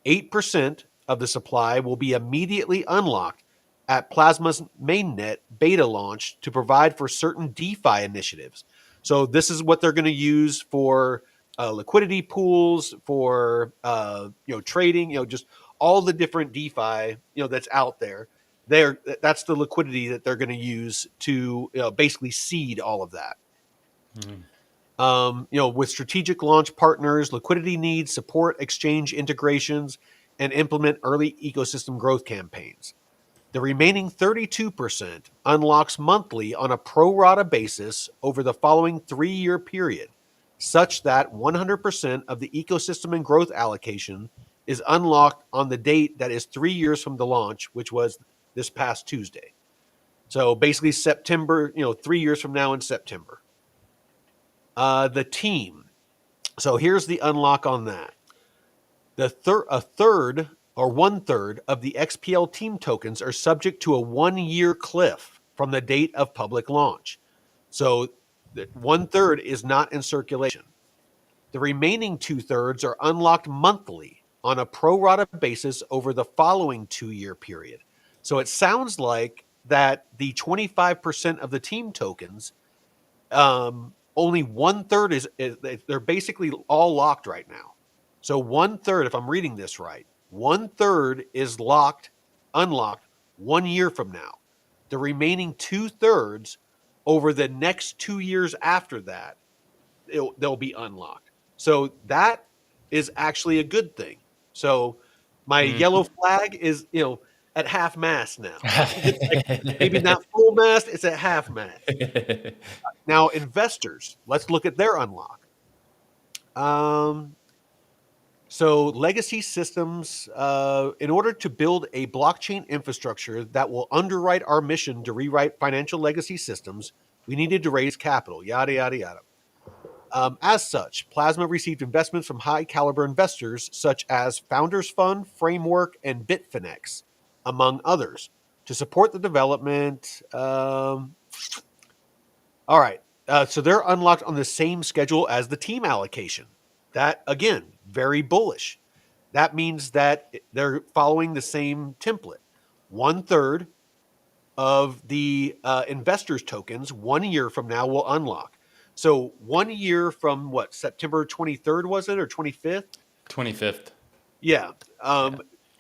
8% of the supply will be immediately unlocked at Plasma's mainnet beta launch to provide for certain DeFi initiatives. So this is what they're going to use for liquidity pools, for trading, just all the different DeFi that's out there. That's the liquidity that they're going to use to basically seed all of that. With strategic launch partners, liquidity needs, support exchange integrations, and implement early ecosystem growth campaigns. The remaining 32% unlocks monthly on a pro rata basis over the following 3-year period, such that 100% of the ecosystem and growth allocation is unlocked on the date that is 3 years from the launch, which was this past Tuesday. So basically September, 3 years from now in September. The team. So here's the unlock on that. A third or 1/3 of the XPL team tokens are subject to a 1-year cliff from the date of public launch. So 1/3 is not in circulation. The remaining 2/3 are unlocked monthly on a pro rata basis over the following 2-year period. So it sounds like that the 25% of the team tokens, only 1/3 is they're basically all locked right now. So 1/3, if I'm reading this right, 1/3 is unlocked 1 year from now. The remaining 2/3 over the next 2 years after that, they'll be unlocked. So that is actually a good thing. So my yellow flag is, at half mast now. It's like maybe not full mast, it's at half mast. Now, investors, let's look at their unlock. So legacy systems, in order to build a blockchain infrastructure that will underwrite our mission to rewrite financial legacy systems, we needed to raise capital, yada, yada, yada. As such, Plasma received investments from high caliber investors such as Founders Fund, Framework, and Bitfinex, among others, to support the development. All right. So they're unlocked on the same schedule as the team allocation. That, again, very bullish. That means that they're following the same template. 1/3 of the investors' tokens 1 year from now will unlock. So 1 year from what, September 23rd was it, or 25th? 25th. Yeah.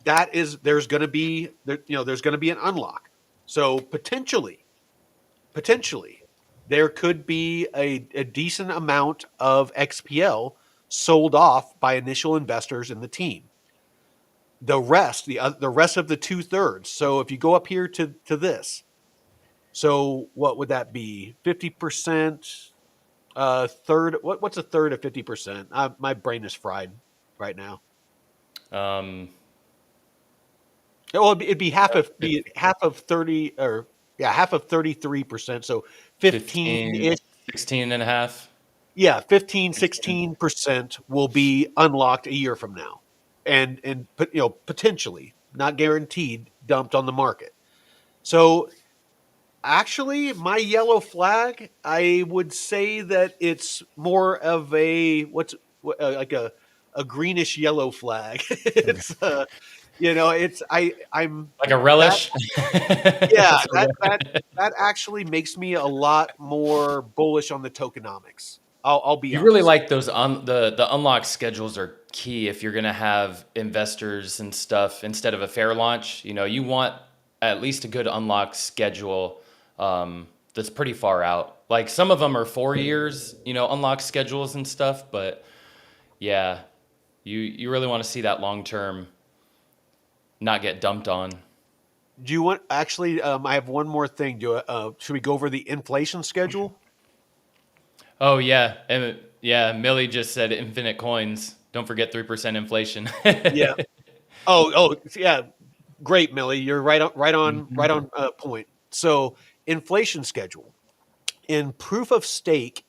That is, there's going to be an unlock. So potentially, there could be a decent amount of XPL sold off by initial investors in the team. The rest of the 2/3. So if you go up here to this, so what would that be? 50%, third. What's a third of 50%? My brain is fried right now. Well, it'd be half of 30, or half of 33%. So 15-ish. 16 and a half. Yeah, 16% will be unlocked a year from now, and potentially, not guaranteed, dumped on the market. So actually, my yellow flag, I would say that it's more of a like a greenish yellow flag. It's I'm like a relish. That actually makes me a lot more bullish on the tokenomics. I'll be You honest. really like those the unlock schedules are key if you're going to have investors and stuff instead of a fair launch. You want at least a good unlock schedule that's pretty far out. Like some of them are 4 years, unlock schedules and stuff, but yeah, you really want to see that long term not get dumped on. Do you want, actually, I have one more thing. Should we go over the inflation schedule? Oh yeah. And Millie just said infinite coins. Don't forget 3% inflation. Yeah. Oh, yeah. Great, Millie. You're right on point. So, inflation schedule. In proof of stake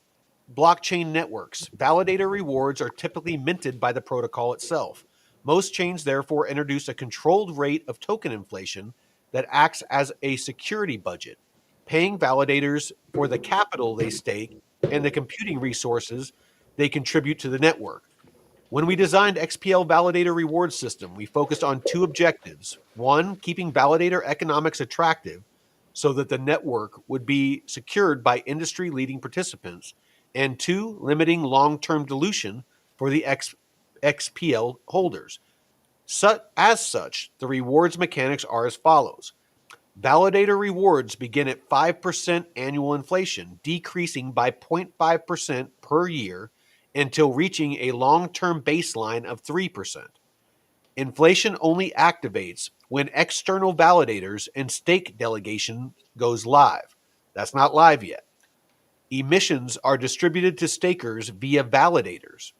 blockchain networks, validator rewards are typically minted by the protocol itself. Most chains therefore introduce a controlled rate of token inflation that acts as a security budget, paying validators for the capital they stake and the computing resources they contribute to the network. When we designed XPL Validator Reward System, we focused on 2 objectives. 1, keeping validator economics attractive so that the network would be secured by industry-leading participants, and 2, limiting long-term dilution for the XPL holders. As such, the rewards mechanics are as follows. Validator rewards begin at 5% annual inflation, decreasing by 0.5% per year until reaching a long-term baseline of 3%. Inflation only activates when external validators and stake delegation goes live. That's not live yet. Emissions are distributed to stakers via validators.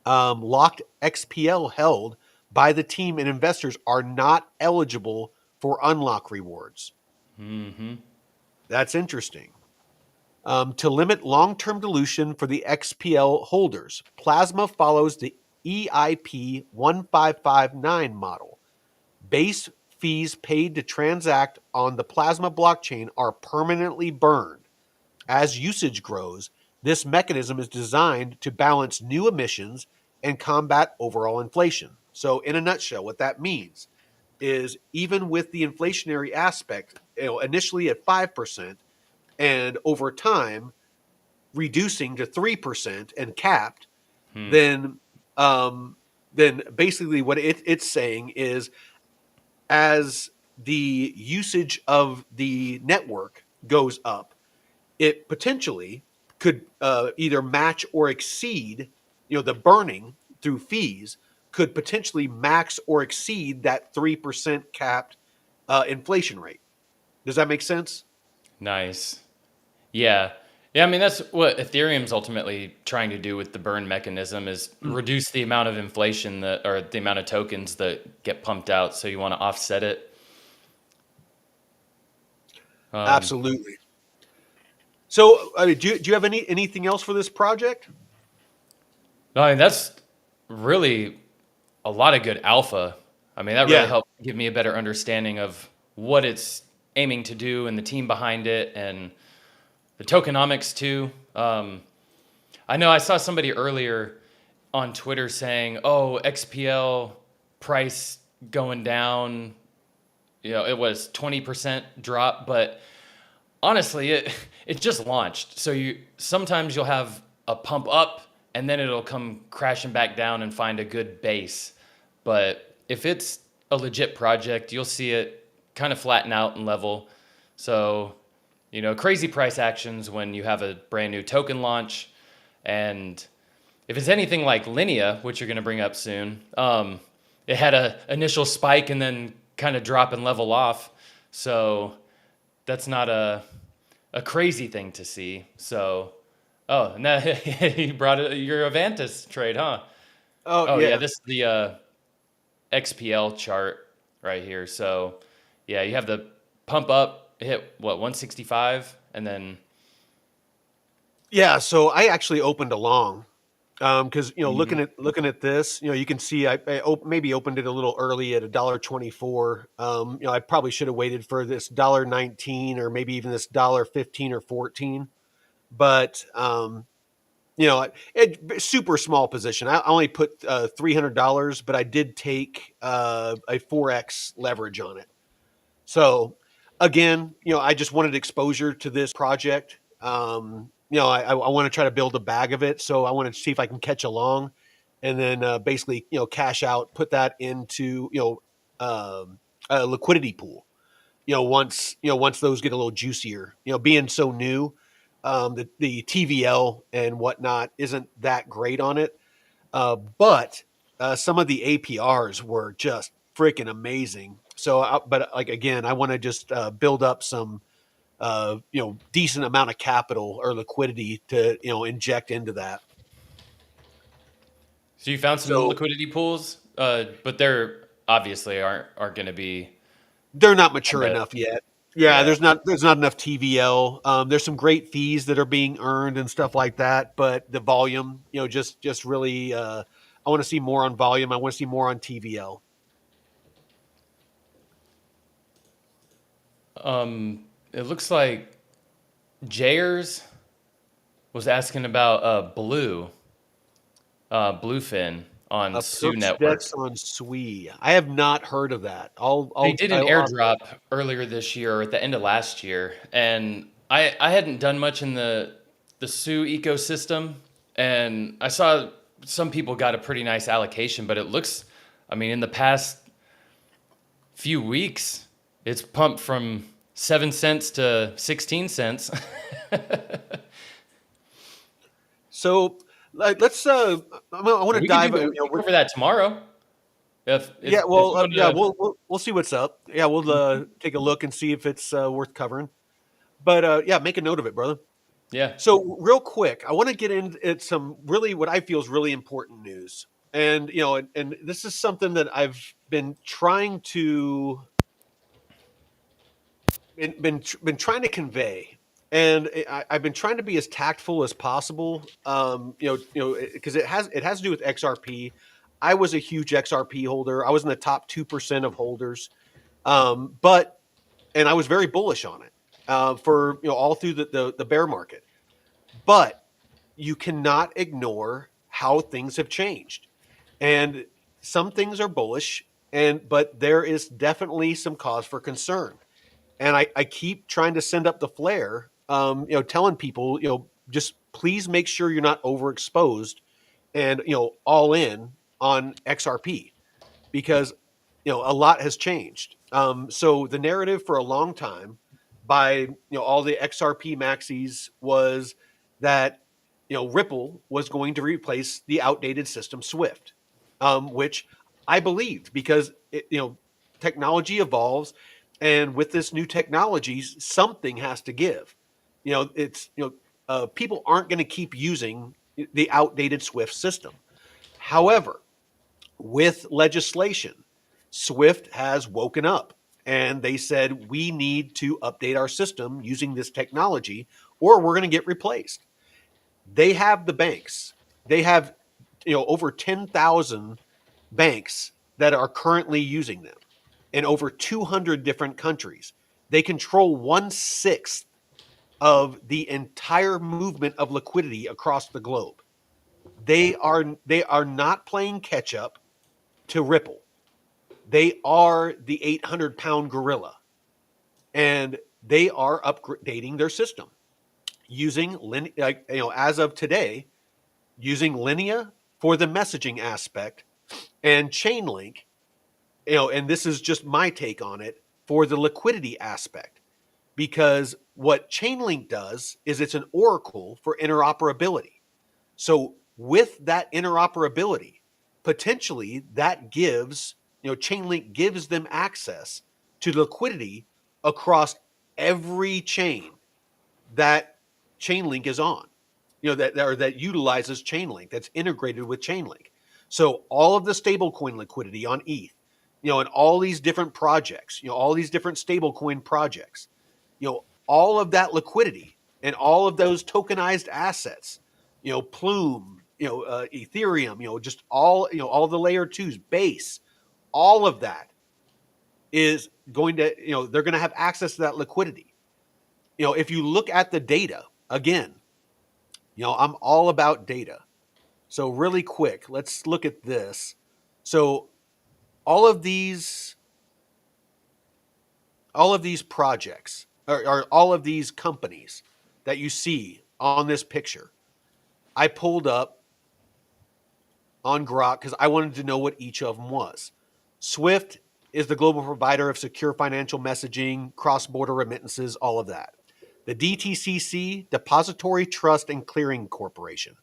Locked XPL held by the team and investors are not eligible for unlock rewards. Mm-hmm. That's interesting. To limit long-term dilution for the XPL holders, Plasma follows the EIP 1559 model. Base fees paid to transact on the Plasma blockchain are permanently burned. As usage grows, this mechanism is designed to balance new emissions and combat overall inflation. So, in a nutshell, what that means is even with the inflationary aspect, initially at 5% and over time reducing to 3% and capped, then basically what it's saying is as the usage of the network goes up, it potentially could either match or exceed, the burning through fees could potentially max or exceed that 3% capped inflation rate. Does that make sense? Nice. Yeah. Yeah, I mean that's what Ethereum's ultimately trying to do with the burn mechanism is reduce the amount of inflation that or the amount of tokens that get pumped out, so you want to offset it. Um, Absolutely. So, I mean, do you have anything else for this project? no, I mean that's really a lot of good alpha. I mean that really Yeah. helped give me a better understanding of what it's aiming to do and the team behind it and the tokenomics too. I know I saw somebody earlier on Twitter saying, "Oh, XPL price going down. It was 20% drop." But honestly, it just launched. So sometimes you'll have a pump up and then it'll come crashing back down and find a good base. But if it's a legit project, you'll see it kind of flatten out and level. So, crazy price actions when you have a brand new token launch. And if it's anything like Linea, which you're going to bring up soon, it had a initial spike and then kind of drop and level off. So that's not a crazy thing to see. So, and that you brought your Avantis trade, huh? Oh, Oh yeah, yeah. this is the XPL chart right here. So yeah, you have the pump up, hit what 165, and then Yeah. So I actually opened a long because Mhm. looking at this, you can see maybe opened it a little early at $1.24. I probably should have waited for this $1.19 or maybe even this $1.15 or 14. But super small position. I only put $300, but I did take a 4x leverage on it. So again, I just wanted exposure to this project. I want to try to build a bag of it. So I want to see if I can catch along and then basically, cash out, put that into, a liquidity pool. Once those get a little juicier, being so new, the TVL and whatnot isn't that great on it. But some of the APRs were just freaking amazing. So, but like again, I want to just build up some, decent amount of capital or liquidity to inject into that. So you found some So liquidity pools, but they're obviously aren't going to be they're not on mature the enough yet. Yeah, yeah. there's not enough TVL. There's some great fees that are being earned and stuff like that, but the volume, just really, I want to see more on volume. I want to see more on TVL. It looks like Jayers was asking about Bluefin on Sue Perps Dex Network. on Sui. I have not heard of that. They did an airdrop earlier this year or at the end of last year, and I hadn't done much in the Sue ecosystem, and I saw some people got a pretty nice allocation, but it looks, I mean, in the past few weeks, it's pumped from 7 cents to 16 cents. So let's. I want to We can dive. do we can cover that tomorrow. Yeah. If Well. you want Yeah. to. We'll see what's up. Yeah. We'll take a look and see if it's worth covering. But yeah, make a note of it, brother. Yeah. So real quick, I want to get into some really what I feel is really important news, and and this is something that I've been trying to been trying to convey, and I've been trying to be as tactful as possible. Because it has to do with XRP. I was a huge XRP holder. I was in the top 2% of holders, but and I was very bullish on it for all through the bear market. But you cannot ignore how things have changed, and some things are bullish, but there is definitely some cause for concern. And I keep trying to send up the flare, telling people, just please make sure you're not overexposed and all in on XRP, because a lot has changed. So the narrative for a long time by all the XRP maxis was that Ripple was going to replace the outdated system Swift, which I believed because technology evolves, and with this new technologies, something has to give. It's people aren't going to keep using the outdated Swift system. However, with legislation, Swift has woken up and they said, we need to update our system using this technology or we're going to get replaced. They have the banks. They have over 10,000 banks that are currently using them in over 200 different countries. They control 1/6 of the entire movement of liquidity across the globe. They are not playing catch up to Ripple. They are the 800-pound gorilla, and they are updating their system using as of today, using Linea for the messaging aspect and Chainlink, and this is just my take on it, for the liquidity aspect. Because what Chainlink does is it's an oracle for interoperability. So with that interoperability, potentially that gives, Chainlink gives them access to liquidity across every chain that Chainlink is on, that utilizes Chainlink, that's integrated with Chainlink. So all of the stablecoin liquidity on ETH, and all these different projects, all these different stablecoin projects, all of that liquidity and all of those tokenized assets, Plume, Ethereum, just all the layer twos, base, all of that is going to, they're going to have access to that liquidity. If you look at the data again, I'm all about data. So really quick, let's look at this. So all of these projects or all of these companies that you see on this picture, I pulled up on Grok because I wanted to know what each of them was. Swift is the global provider of secure financial messaging, cross-border remittances, all of that. The DTCC, Depository Trust and Clearing Corporation.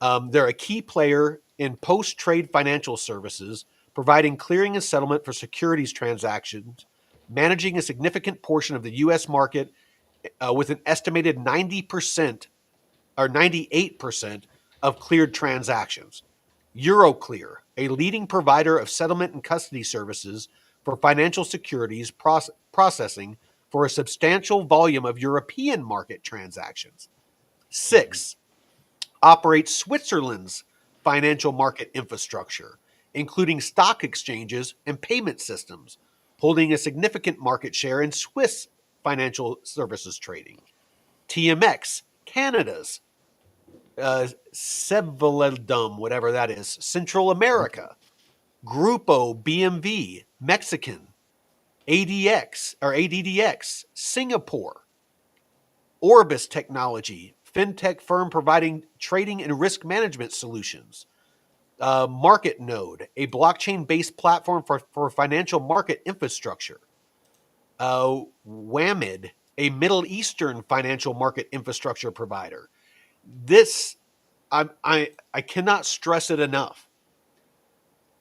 They're a key player in post-trade financial services, providing clearing and settlement for securities transactions, managing a significant portion of the U.S. market with an estimated 90% or 98% of cleared transactions. Euroclear, a leading provider of settlement and custody services for financial securities processing for a substantial volume of European market transactions. Six, operates Switzerland's financial market infrastructure, including stock exchanges and payment systems, holding a significant market share in Swiss financial services trading. TMX, Canada's Sebelldom, whatever that is, Central America. Grupo BMV, Mexican. ADX or ADDX, Singapore. Orbis Technology, fintech firm providing trading and risk management solutions. Market Node, a blockchain-based platform for financial market infrastructure. WAMID, a Middle Eastern financial market infrastructure provider. This I cannot stress it enough.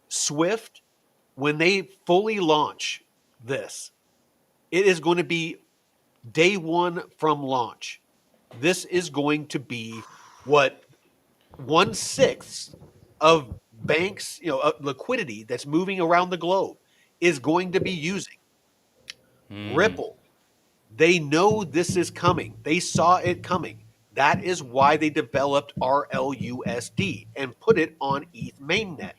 Swift, when they fully launch this, it is going to be day one from launch. This is going to be what 1/6 of banks, liquidity that's moving around the globe is going to be using. Ripple, they know this is coming. They saw it coming. That is why they developed RLUSD and put it on ETH mainnet.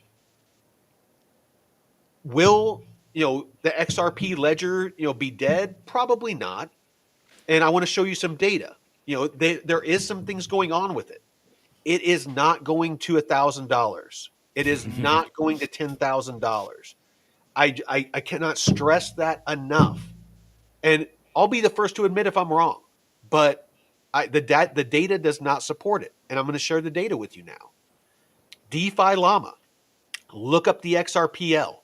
Will the XRP ledger be dead? Probably not. And I want to show you some data. There is some things going on with it. It is not going to $1,000. It is not going to $10,000. I cannot stress that enough. And I'll be the first to admit if I'm wrong, but the data does not support it. And I'm going to share the data with you now. DeFi Llama, look up the XRPL.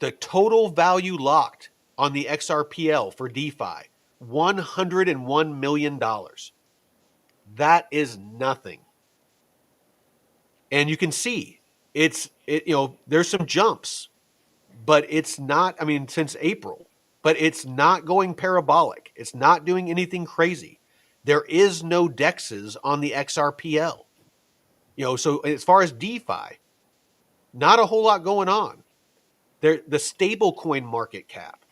The total value locked on the XRPL for DeFi, $101 million. That is nothing. And you can see there's some jumps, but it's not, since April, but it's not going parabolic. It's not doing anything crazy. There is no DEXs on the XRPL. So as far as DeFi, not a whole lot going on. The stablecoin market cap,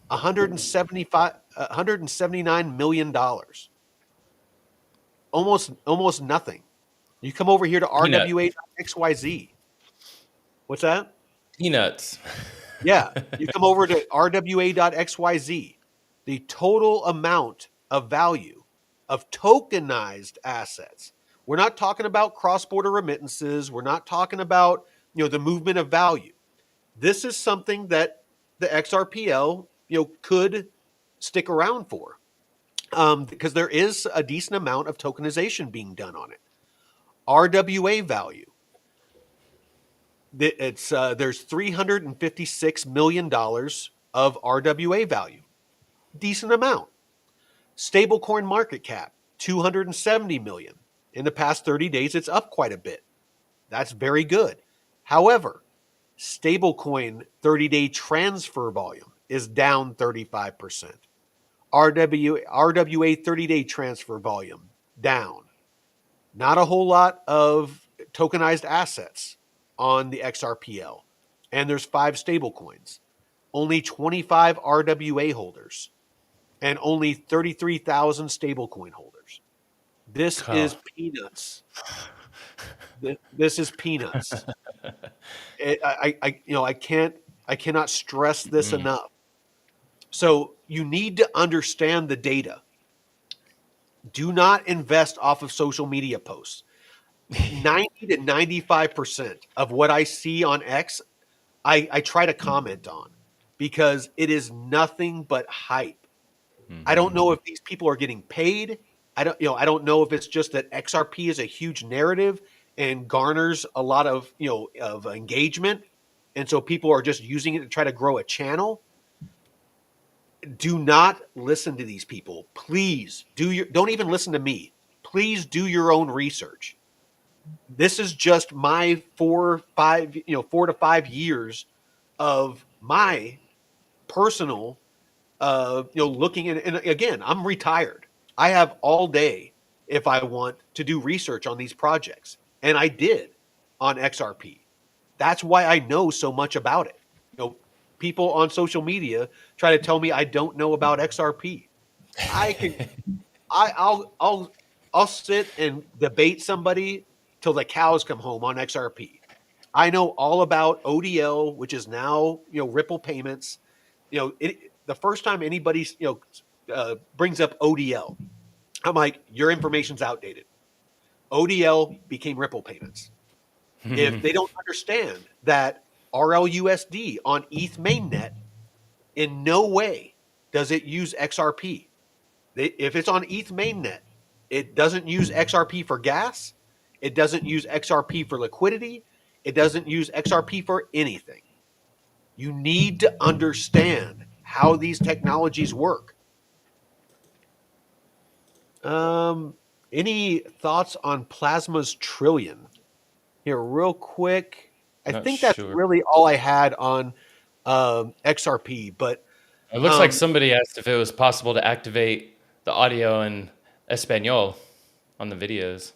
$179 million. Almost nothing. You come over here to RWA.xyz. What's that? Peanuts. Yeah. You come over to RWA.xyz. The total amount of value of tokenized assets. We're not talking about cross-border remittances. We're not talking about, the movement of value. This is something that the XRPL, could stick around for, because there is a decent amount of tokenization being done on it. RWA value. There's $356 million of RWA value. Decent amount. Stablecoin market cap, $270 million. In the past 30 days, it's up quite a bit. That's very good. However, stablecoin 30-day transfer volume is down 35%. RWA 30-day transfer volume down. Not a whole lot of tokenized assets on the XRPL. And there's 5 stablecoins. Only 25 RWA holders and only 33,000 stablecoin holders. This is peanuts. This is peanuts. I cannot stress this enough. So you need to understand the data. Do not invest off of social media posts. 90 to 95% of what I see on X, I try to comment on, because it is nothing but hype. I don't know if these people are getting paid. I don't know if it's just that XRP is a huge narrative and garners a lot of, of engagement. And so people are just using it to try to grow a channel. Do not listen to these people. Please don't even listen to me. Please do your own research. This is just my 4 to 5 years of my personal, looking at, and again, I'm retired. I have all day if I want to do research on these projects. And I did on XRP. That's why I know so much about it. People on social media try to tell me I don't know about XRP. I'll sit and debate somebody till the cows come home on XRP. I know all about ODL, which is now, Ripple payments. The first time anybody, brings up ODL, I'm like, your information's outdated. ODL became Ripple payments. If they don't understand that RLUSD on ETH mainnet, in no way does it use XRP. If it's on ETH mainnet, it doesn't use XRP for gas. It doesn't use XRP for liquidity. It doesn't use XRP for anything. You need to understand how these technologies work. Any thoughts on Plasma's trillion? Here, real quick. I Not think that's sure. really all I had on XRP. But It looks like somebody asked if it was possible to activate the audio in Espanol on the videos.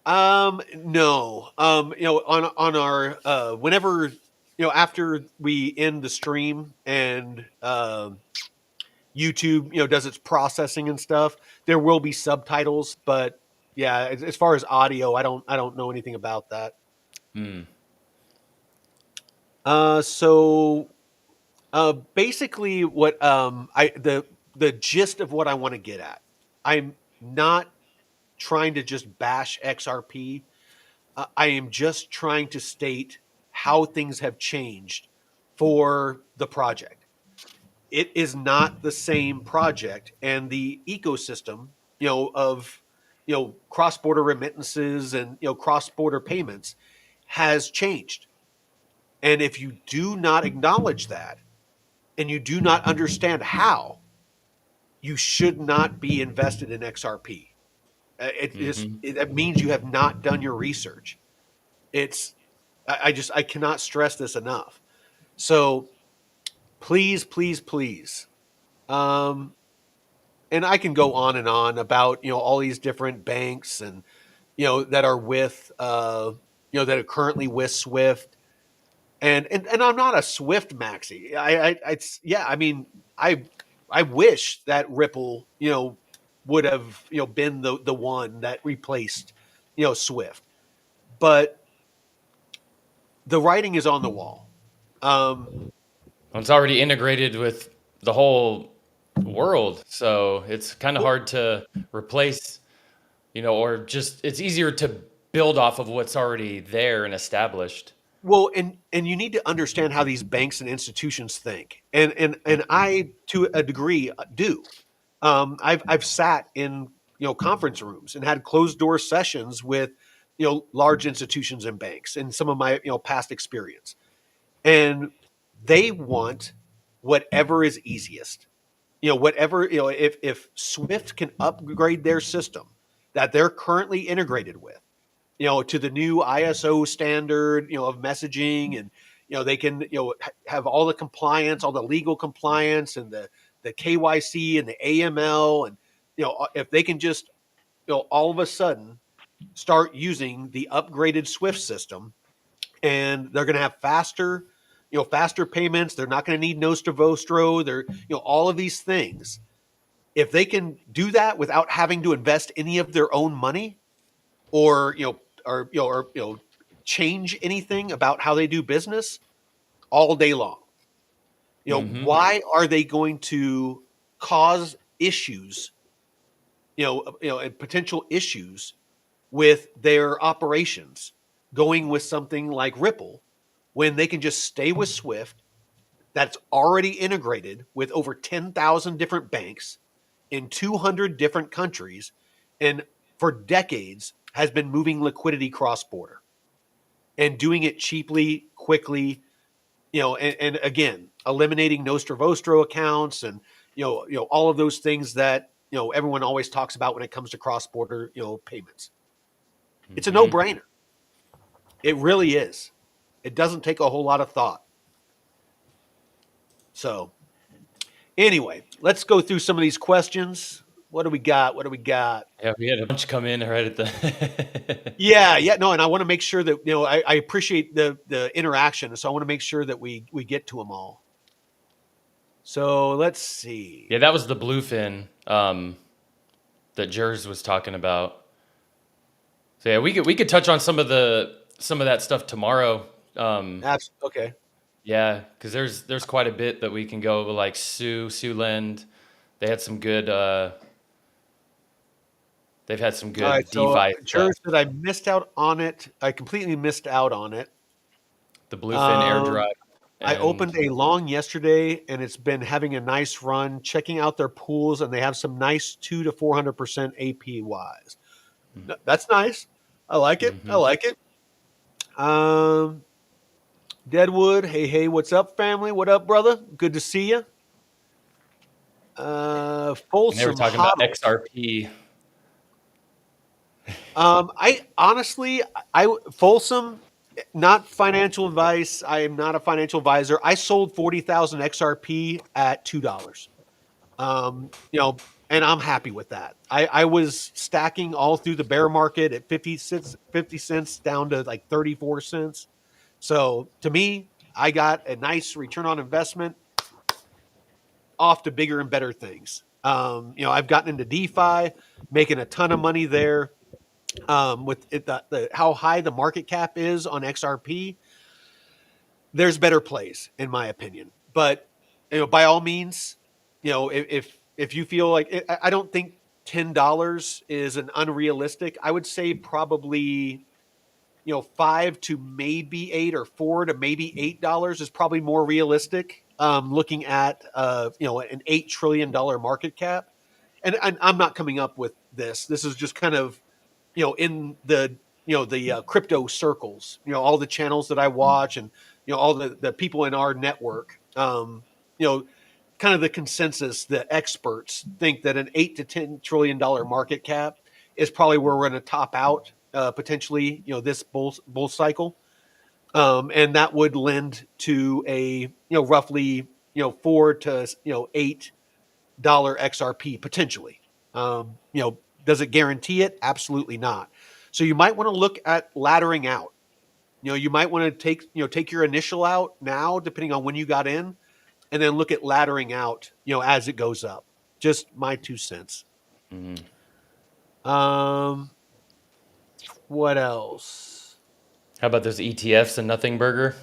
no. On our whenever after we end the stream and YouTube does its processing and stuff, there will be subtitles. But yeah, as far as audio, I don't know anything about that. Hmm. So basically, what the gist of what I want to get at, I'm not trying to just bash XRP. I am just trying to state how things have changed for the project. It is not the same project, and the ecosystem, of cross-border remittances and cross-border payments has changed. And if you do not acknowledge that, and you do not understand how, you should not be invested in XRP. That means you have not done your research. It's I cannot stress this enough. So please, please, please, um, and I can go on and on about all these different banks and that are with that are currently with Swift. And I'm not a Swift maxi. It's yeah. I mean, I wish that Ripple, would have, been the one that replaced, Swift. But the writing is on the wall. Well, it's already integrated with the whole world, so it's kind of hard to replace, or just it's easier to build off of what's already there and established. Well, and you need to understand how these banks and institutions think, and I, to a degree, do. I've sat in conference rooms and had closed door sessions with large institutions and banks, and some of my past experience, and they want whatever is easiest. Whatever if Swift can upgrade their system that they're currently integrated with, to the new ISO standard, of messaging, and they can have all the compliance, all the legal compliance, and the KYC and the AML, and if they can just all of a sudden start using the upgraded Swift system, and they're going to have faster payments. They're not going to need Nostro Vostro. They're all of these things. If they can do that without having to invest any of their own money, or change anything about how they do business all day long. Why are they going to cause issues, and potential issues with their operations going with something like Ripple when they can just stay with Swift that's already integrated with over 10,000 different banks in 200 different countries, and for decades has been moving liquidity cross border and doing it cheaply, quickly, and again, eliminating Nostro Vostro accounts and all of those things that everyone always talks about when it comes to cross border payments. It's a no brainer. It really is. It doesn't take a whole lot of thought. So anyway, let's go through some of these questions. What do we got? What do we got? Yeah, we had a bunch come in right at the. Yeah, no, and I want to make sure that I appreciate the interaction, so I want to make sure that we get to them all. So let's see. Yeah, that was the bluefin that Jers was talking about. So yeah, we could touch on some of that stuff tomorrow. Okay. Yeah, because there's quite a bit that we can go, like Lend. They had some good. They've had some good All right, so DeFi Jers stuff. said I missed out on it. I completely missed out on it. The bluefin airdrop. I opened a long yesterday, and it's been having a nice run. Checking out their pools, and they have some nice 200 to 400% APYs. That's nice. I like it. I like it. Deadwood, hey, what's up, family? What up, brother? Good to see you. And they were Folsom talking about Hodl. XRP. I honestly, Folsom, not financial advice. I am not a financial advisor. I sold 40,000 XRP at $2. You know, and I'm happy with that. I was stacking all through the bear market at 50 cents down to like 34 cents. So to me, I got a nice return on investment off to bigger and better things. You know, I've gotten into DeFi, making a ton of money there. With it, how high the market cap is on XRP, there's better plays in my opinion. But you know, by all means, you know, if you feel like I don't think $10 is an unrealistic. I would say probably you know 5 to maybe 8 or 4 to maybe $8 is probably more realistic. Looking at you know an $8 trillion market cap, and I'm not coming up with this. This is just kind of you know in the you know the crypto circles, you know all the channels that I watch, and you know all the people in our network. You know, kind of the consensus. The experts think that an $8 to $10 trillion market cap is probably where we're going to top out potentially. You know, this bull cycle, and that would lend to a you know roughly you know 4 to $8 XRP potentially. You know, does it guarantee it? Absolutely not. So you might want to look at laddering out. You know, you might want to take your initial out now, depending on when you got in, and then look at laddering out. You know, as it goes up. Just my 2 cents. Um, what else? How about those ETFs and Nothing Burger?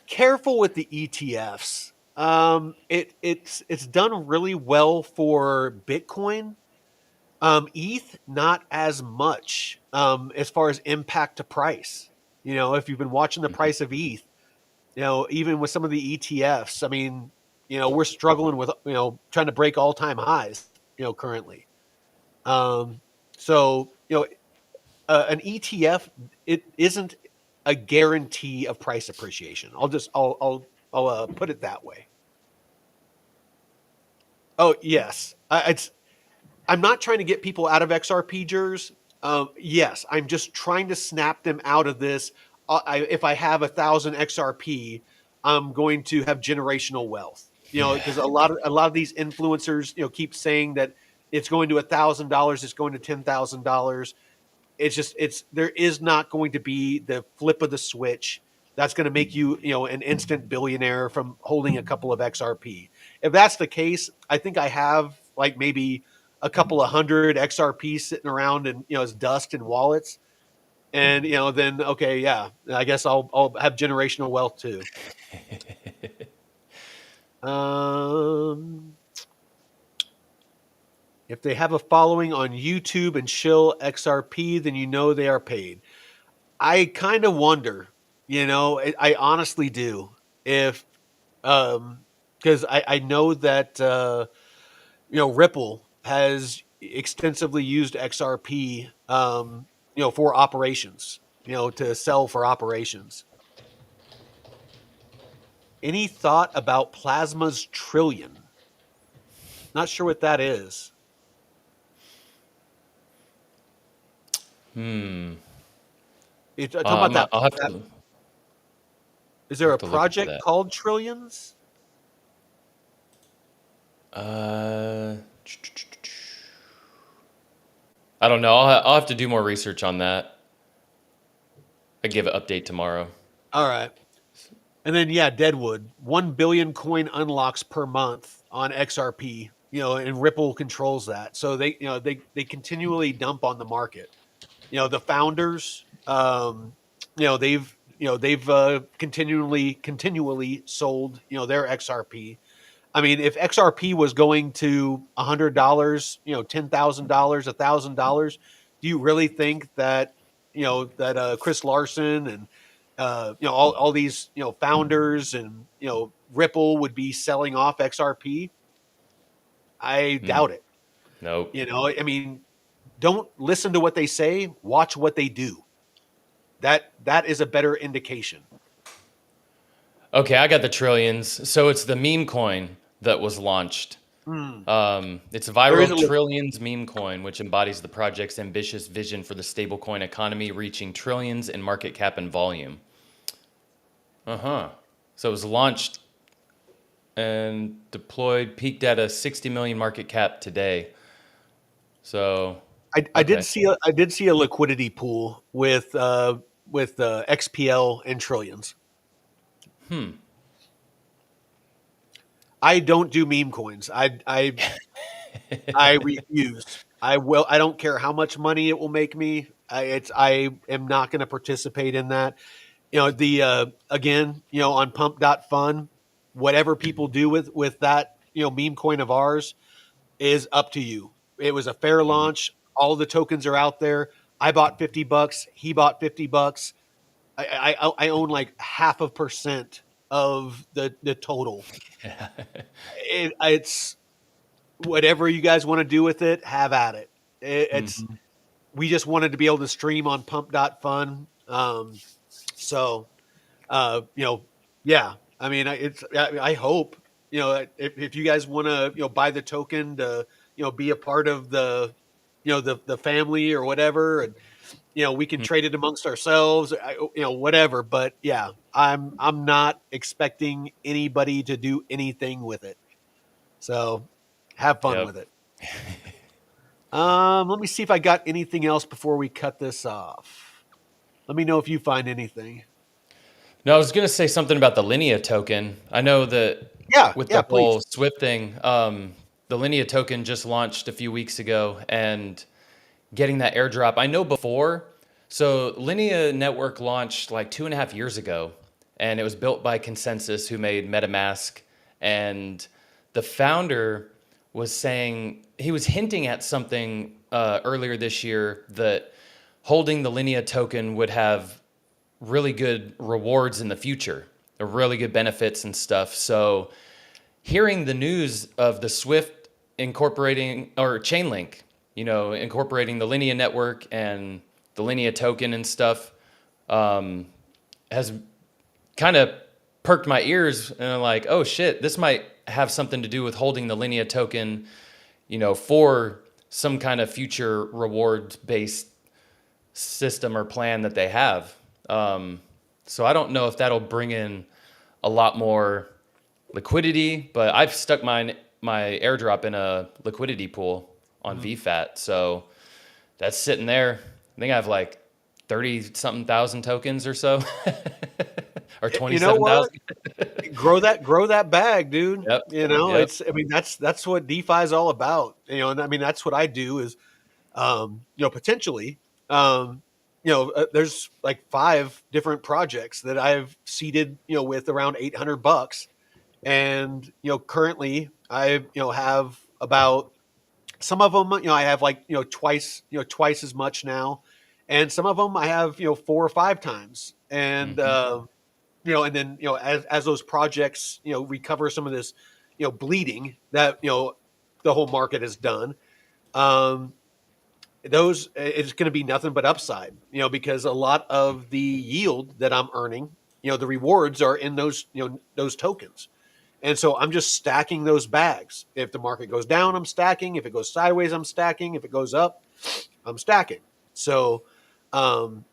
Careful with the ETFs. It's done really well for Bitcoin. ETH, not as much as far as impact to price. You know, if you've been watching the price of ETH, you know, even with some of the ETFs, I mean, you know, we're struggling with, you know, trying to break all time highs, you know, currently. Um, so, you know, an ETF, it isn't a guarantee of price appreciation. I'll put it that way. Oh, yes. I'm not trying to get people out of XRP jers. Yes, I'm just trying to snap them out of this. If I have 1,000 XRP, I'm going to have generational wealth. You know, because a lot of these influencers, you know, keep saying that it's going to $1,000, it's going to $10,000. It's there is not going to be the flip of the switch that's going to make you you know an instant billionaire from holding a couple of XRP. If that's the case, I think I have like maybe a couple of hundred XRP sitting around and you know as dust in wallets, and you know then okay yeah I guess I'll have generational wealth too. Um, if they have a following on YouTube and shill XRP, then you know they are paid. I kind of wonder, you know, I honestly do. If because I know that you know Ripple has extensively used XRP, you know, for operations, you know, to sell for operations. Any thought about Plasma's trillion? Not sure what that is. You're talking about that, I'll have that. to Is there a look into project that. called Trillions? Uh, I don't know. I'll have to do more research on that. I give an update tomorrow. All right. And then yeah, Deadwood, 1 billion coin unlocks per month on XRP. You know, and Ripple controls that, so they you know they continually dump on the market. You know, the founders, you know they've continually sold you know their XRP. I mean, if XRP was going to $100, you know, $10,000, $1,000, do you really think that you know that Chris Larson and you know all these you know founders and you know Ripple would be selling off XRP? I doubt it. Nope. You know, I mean, don't listen to what they say. Watch what they do. That is a better indication. Okay, I got the trillions. So it's the meme coin that was launched. Hmm. It's a There is viral a trillions meme coin, which embodies the project's ambitious vision for the stablecoin economy, reaching trillions in market cap and volume. So it was launched and deployed, peaked at a 60 million market cap today. So, I did okay. see a liquidity pool with XPL and trillions. I don't do meme coins. I refuse. I don't care how much money it will make me. I am not going to participate in that. The again, on pump.fun, whatever people do with that, meme coin of ours is up to you. It was a fair Mhm. launch. All the tokens are out there. I bought $50. He bought $50. I own like 0.5% of the total. It's whatever you guys want to do with it, have at it. It's Mhm. We just wanted to be able to stream on pump.fun. So yeah. I mean, I hope if you guys want to buy the token to be a part of the family or whatever, and we can trade it amongst ourselves, whatever. But yeah, I'm not expecting anybody to do anything with it. So have fun Yep. with it. Let me see if I got anything else before we cut this off. Let me know if you find anything. No, I was going to say something about the Linea token. I know that Yeah, with yeah, the please. whole Swift thing, the Linea token just launched a few weeks ago, and getting that airdrop, I know before. So Linea Network launched like 2.5 years ago, and it was built by Consensus, who made MetaMask. And the founder was saying, he was hinting at something earlier this year, that holding the Linea token would have really good rewards in the future, or really good benefits and stuff. So hearing the news of the Swift incorporating, or Chainlink, incorporating the Linea network and the Linea token and stuff, has kind of perked my ears, and I'm like, oh shit, this might have something to do with holding the Linea token, for some kind of future reward based system or plan that they have. So I don't know if that'll bring in a lot more liquidity, but I've stuck my airdrop in a liquidity pool on Mhm. VFAT, so that's sitting there. I think I have like 30 something thousand tokens or so, or You know what? 27,000. Grow that bag, dude. Yep. Yep. It's I mean that's what DeFi is all about. And I mean that's what I do is potentially there's like 5 different projects that I've seeded with around $800, and currently I have about, some of them I have like twice as much now, and some of them I have 4 or 5 times, and Hmm. and then as those projects recover some of this bleeding that the whole market has done, um those it's going to be nothing but upside, because a lot of the yield that I'm earning, the rewards are in those tokens. And so I'm just stacking those bags. If the market goes down, I'm stacking. If it goes sideways, I'm stacking. If it goes up, I'm stacking. So um,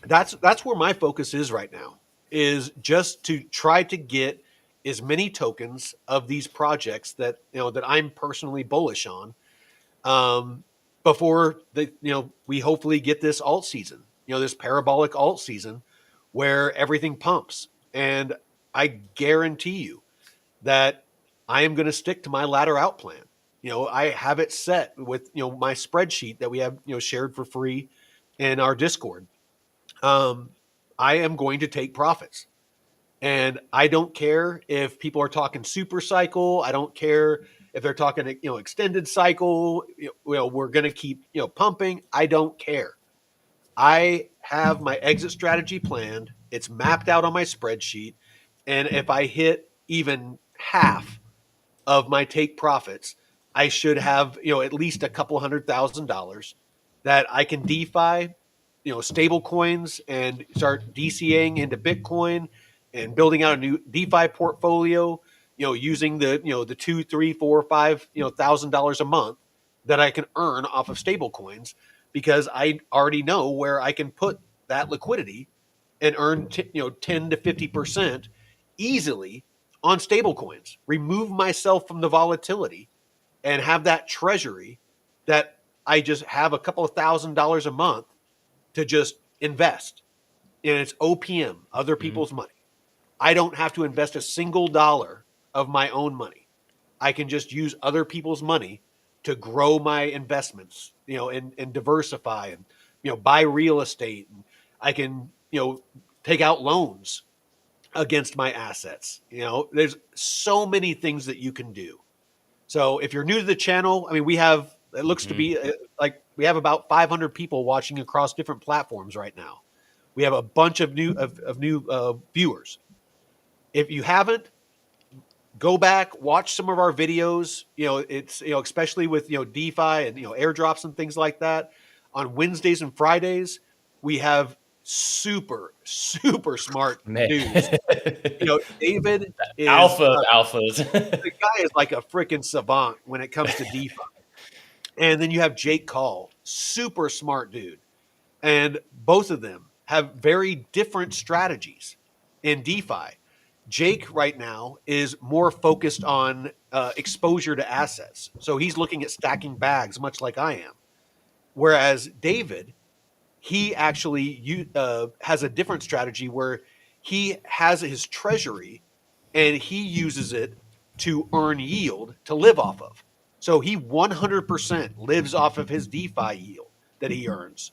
that's where my focus is right now, is just to try to get as many tokens of these projects that I'm personally bullish on, um, before we hopefully get this alt season, this parabolic alt season where everything pumps. And I guarantee you that I am going to stick to my ladder out plan. I have it set with my spreadsheet that we have shared for free in our Discord. Um, I am going to take profits. And I don't care if people are talking super cycle. I don't care if they're talking, extended cycle. We're going to keep, pumping. I don't care. I have my exit strategy planned. It's mapped out on my spreadsheet. And if I hit even half of my take profits, I should have, at least a couple $100,000 that I can DeFi, stable coins, and start DCAing into Bitcoin and building out a new DeFi portfolio using the the $2, $3, $4, $5 $1,000 a month that I can earn off of stable coins, because I already know where I can put that liquidity and earn 10 to 50% easily on stable coins. Remove myself from the volatility and have that treasury that I just have a couple of $1,000s a month to just invest. And it's OPM, other people's money. I don't have to invest a single dollar of my own money. I can just use other people's money to grow my investments, and diversify, and buy real estate. And I can, take out loans against my assets. There's so many things that you can do. So if you're new to the channel, I mean, it looks to be like we have about 500 people watching across different platforms right now. We have a bunch of new viewers. If you haven't, go back, watch some of our videos. It's especially with DeFi and airdrops and things like that. On Wednesdays and Fridays, we have super smart dudes. David is alphas. the guy is like a freaking savant when it comes to DeFi. And then you have Jake Call, super smart dude. And both of them have very different strategies in DeFi. Jake right now is more focused on exposure to assets. So he's looking at stacking bags, much like I am. Whereas David, he actually has a different strategy where he has his treasury and he uses it to earn yield to live off of. So he 100% lives off of his DeFi yield that he earns,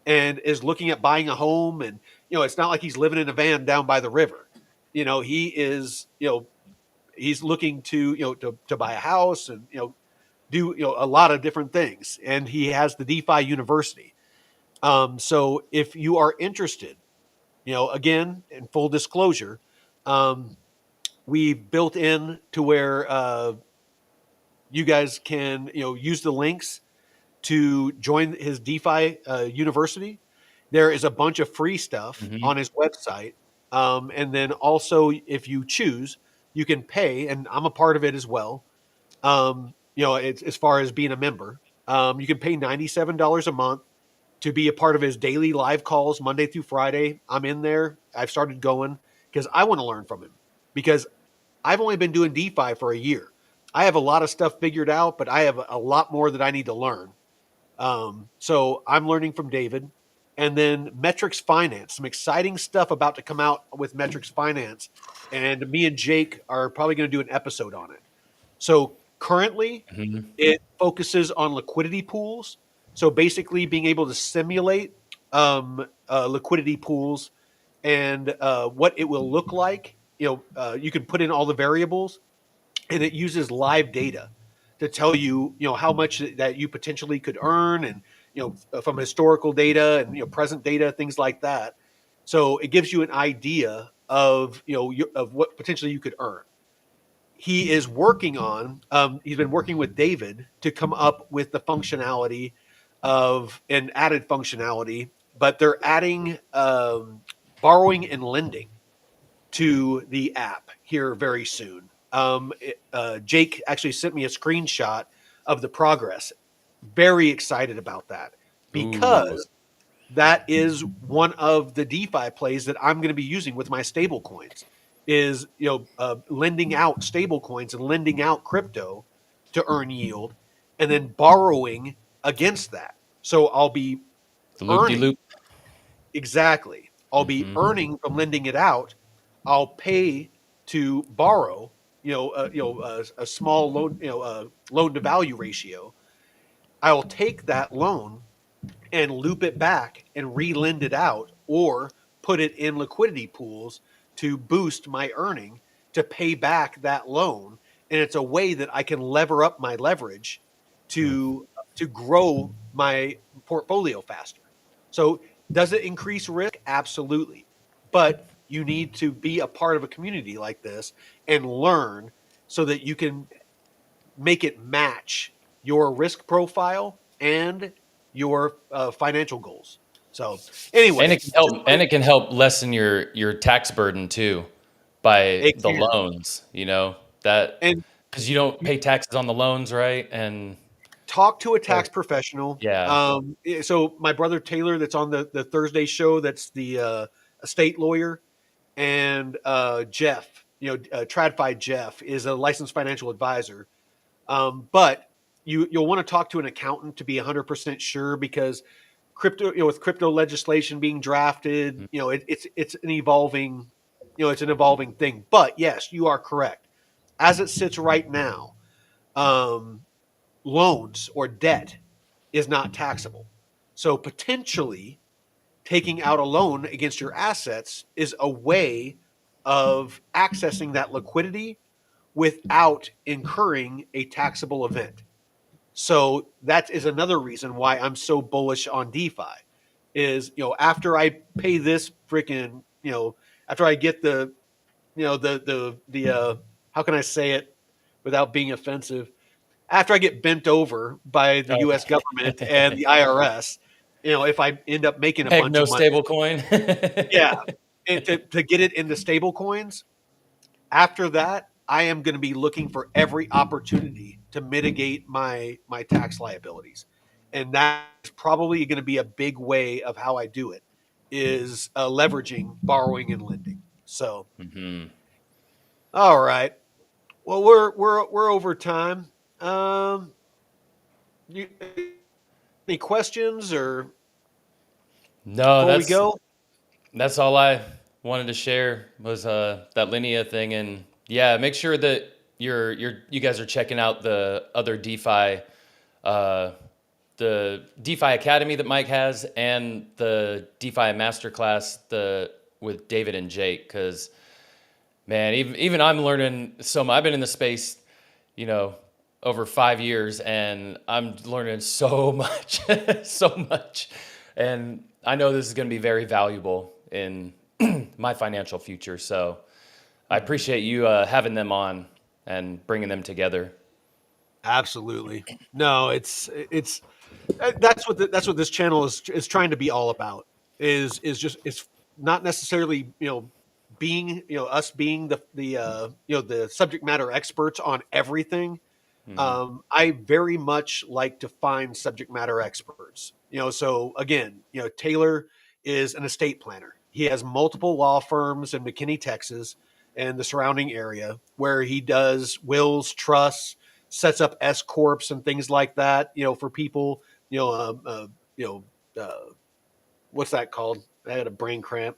and is looking at buying a home. And it's not like he's living in a van down by the river. He is he's looking to to buy a house and do a lot of different things. And he has the DeFi University. So if you are interested, again, in full disclosure, we've built in to where you guys can use the links to join his DeFi University. There is a bunch of free stuff on his website. And then also, if you choose, you can pay, and I'm a part of it as well. It's, as far as being a member, you can pay $97 a month to be a part of his daily live calls, Monday through Friday. I'm in there. I've started going because I want to learn from him, because I've only been doing DeFi for a year. I have a lot of stuff figured out, but I have a lot more that I need to learn. So I'm learning from David. And then Metrics Finance, some exciting stuff about to come out with Metrics Finance. And me and Jake are probably going to do an episode on it. So currently, it focuses on liquidity pools. So basically being able to simulate liquidity pools and what it will look like. You can put in all the variables, and it uses live data to tell you, how much that you potentially could earn, and from historical data and present data, things like that. So it gives you an idea of of what potentially you could earn. He is working on. He's been working with David to come up with the functionality of an added functionality, but they're adding borrowing and lending to the app here very soon. Jake actually sent me a screenshot of the progress. Very excited about that, because that is one of the DeFi plays that I'm going to be using with my stable coins, is lending out stable coins and lending out crypto to earn yield, and then borrowing against that. So I'll be The loop-de-loop. Exactly. I'll be earning from lending it out. I'll pay to borrow, a small loan, loan to value ratio. I'll take that loan and loop it back and re-lend it out, or put it in liquidity pools to boost my earning to pay back that loan. And it's a way that I can lever up my leverage to grow my portfolio faster. So does it increase risk? Absolutely. But you need to be a part of a community like this and learn so that you can make it match your risk profile and your financial goals. So anyway, and it can help lessen your tax burden too by it the can. loans. That And because you don't you pay taxes on the loans, right? And talk to a or, tax professional. yeah. So my brother Taylor, that's on the Thursday show, that's the estate lawyer, and Jeff, TradFi Jeff is a licensed financial advisor. But you'll want to talk to an accountant to be 100% sure, because with crypto legislation being drafted, it's an evolving, it's an evolving thing. But yes, you are correct. As it sits right now, um, loans or debt is not taxable. So potentially taking out a loan against your assets is a way of accessing that liquidity without incurring a taxable event. So that is another reason why I'm so bullish on DeFi. Is after I pay this freaking after I get the how can I say it without being offensive, after I get bent over by the U.S. government and the IRS, if I end up making a Heck, bunch no of money, stablecoin. yeah, and to get it into stable coins, after that, I am going to be looking for every opportunity to mitigate my tax liabilities, and that's probably going to be a big way of how I do it, is leveraging borrowing and lending. So, Hmm. all right, well, we're over time. Um, you, any questions or No, before we go? that's all I wanted to share was that Linea thing, and yeah, make sure that you guys are checking out the other DeFi, uh, the DeFi Academy that Mike has, and the DeFi Masterclass with David and Jake, because man, even I'm learning so much. I've been in the space, you know, over 5 years, and I'm learning so much, so much. And I know this is going to be very valuable in my financial future. So I appreciate you having them on and bringing them together. Absolutely. No, it's that's what this channel is trying to be all about. Is just it's not necessarily being us being the subject matter experts on everything. Hmm. I very much like to find subject matter experts. So again, Taylor is an estate planner. He has multiple law firms in McKinney, Texas, and the surrounding area, where he does wills, trusts, sets up S corps and things like that. For people. You know, you know, what's that called? I had a brain cramp.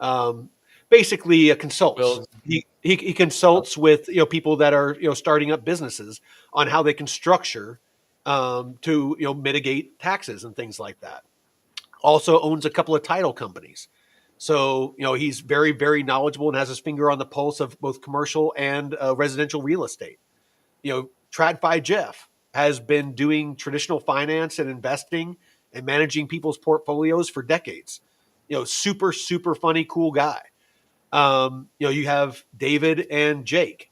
Um, Basically, consults. Will, He consults with people that are starting up businesses on how they can structure to mitigate taxes and things like that. Also owns a couple of title companies, so he's very very knowledgeable and has his finger on the pulse of both commercial and residential real estate. TradFi Jeff has been doing traditional finance and investing and managing people's portfolios for decades. Super super funny cool guy. You have David and Jake,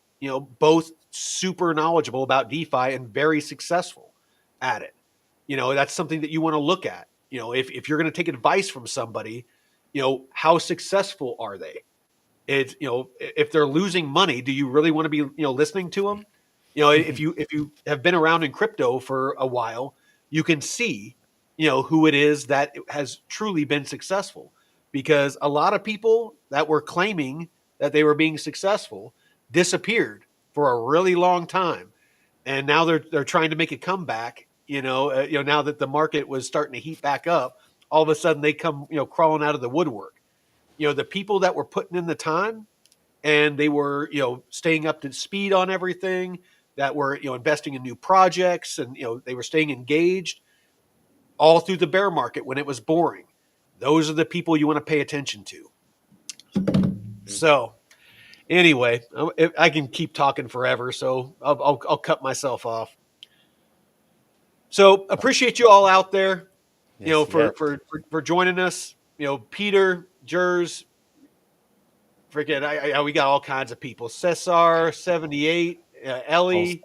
both super knowledgeable about DeFi and very successful at it. That's something that you want to look at. If you're going to take advice from somebody, how successful are they? It's if they're losing money, do you really want to be listening to them? If you have been around in crypto for a while, you can see who it is that has truly been successful, because a lot of people that were claiming that they were being successful disappeared for a really long time, and now they're trying to make a comeback. Now that the market was starting to heat back up, all of a sudden they come crawling out of the woodwork. The people that were putting in the time and they were staying up to speed on everything, that were investing in new projects, and they were staying engaged all through the bear market when it was boring. Those are the people you want to pay attention to. So anyway, I can keep talking forever, so I'll cut myself off. So appreciate you all out there, yes, yes. for joining us. Peter, Jers, freaking, we got all kinds of people. Cesar 78, Ellie,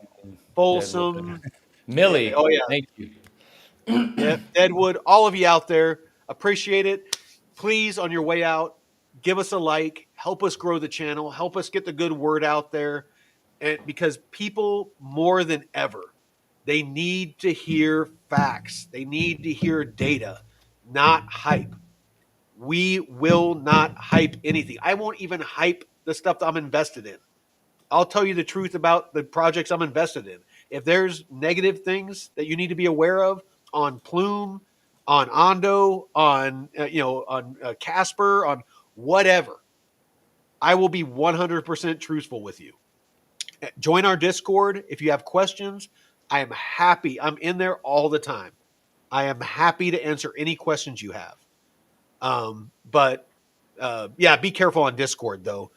Folsom, Deadwood. Folsom. Millie, Oh yeah, thank you. yeah, Deadwood. All of you out there, appreciate it. Please, on your way out, give us a like. Help us grow the channel. Help us get the good word out there. And because people more than ever, they need to hear facts. They need to hear data, not hype. We will not hype anything. I won't even hype the stuff that I'm invested in. I'll tell you the truth about the projects I'm invested in. If there's negative things that you need to be aware of on Plume, on Ondo, on on Casper, on whatever, I will be 100% truthful with you. Join our Discord if you have questions. I am happy. I'm in there all the time. I am happy to answer any questions you have. But yeah, be careful on Discord though.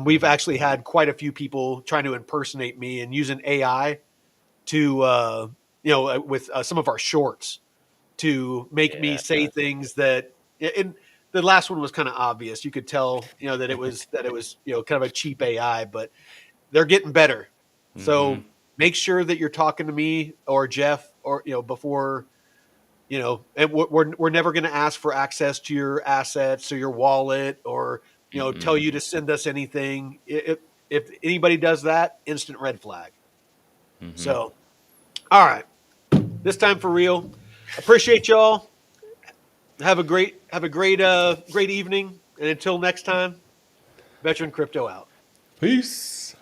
We've actually had quite a few people trying to impersonate me and using AI to, with some of our shorts to make me say things that. And the last one was kind of obvious. You could tell, that it was kind of a cheap AI, but they're getting better. So make sure that you're talking to me or Jeff or before. And we're never going to ask for access to your assets or your wallet or tell you to send us anything. If anybody does that, instant red flag. So, all right, this time for real. Appreciate y'all. Have a great great evening, and until next time, Veteran Crypto out. Peace.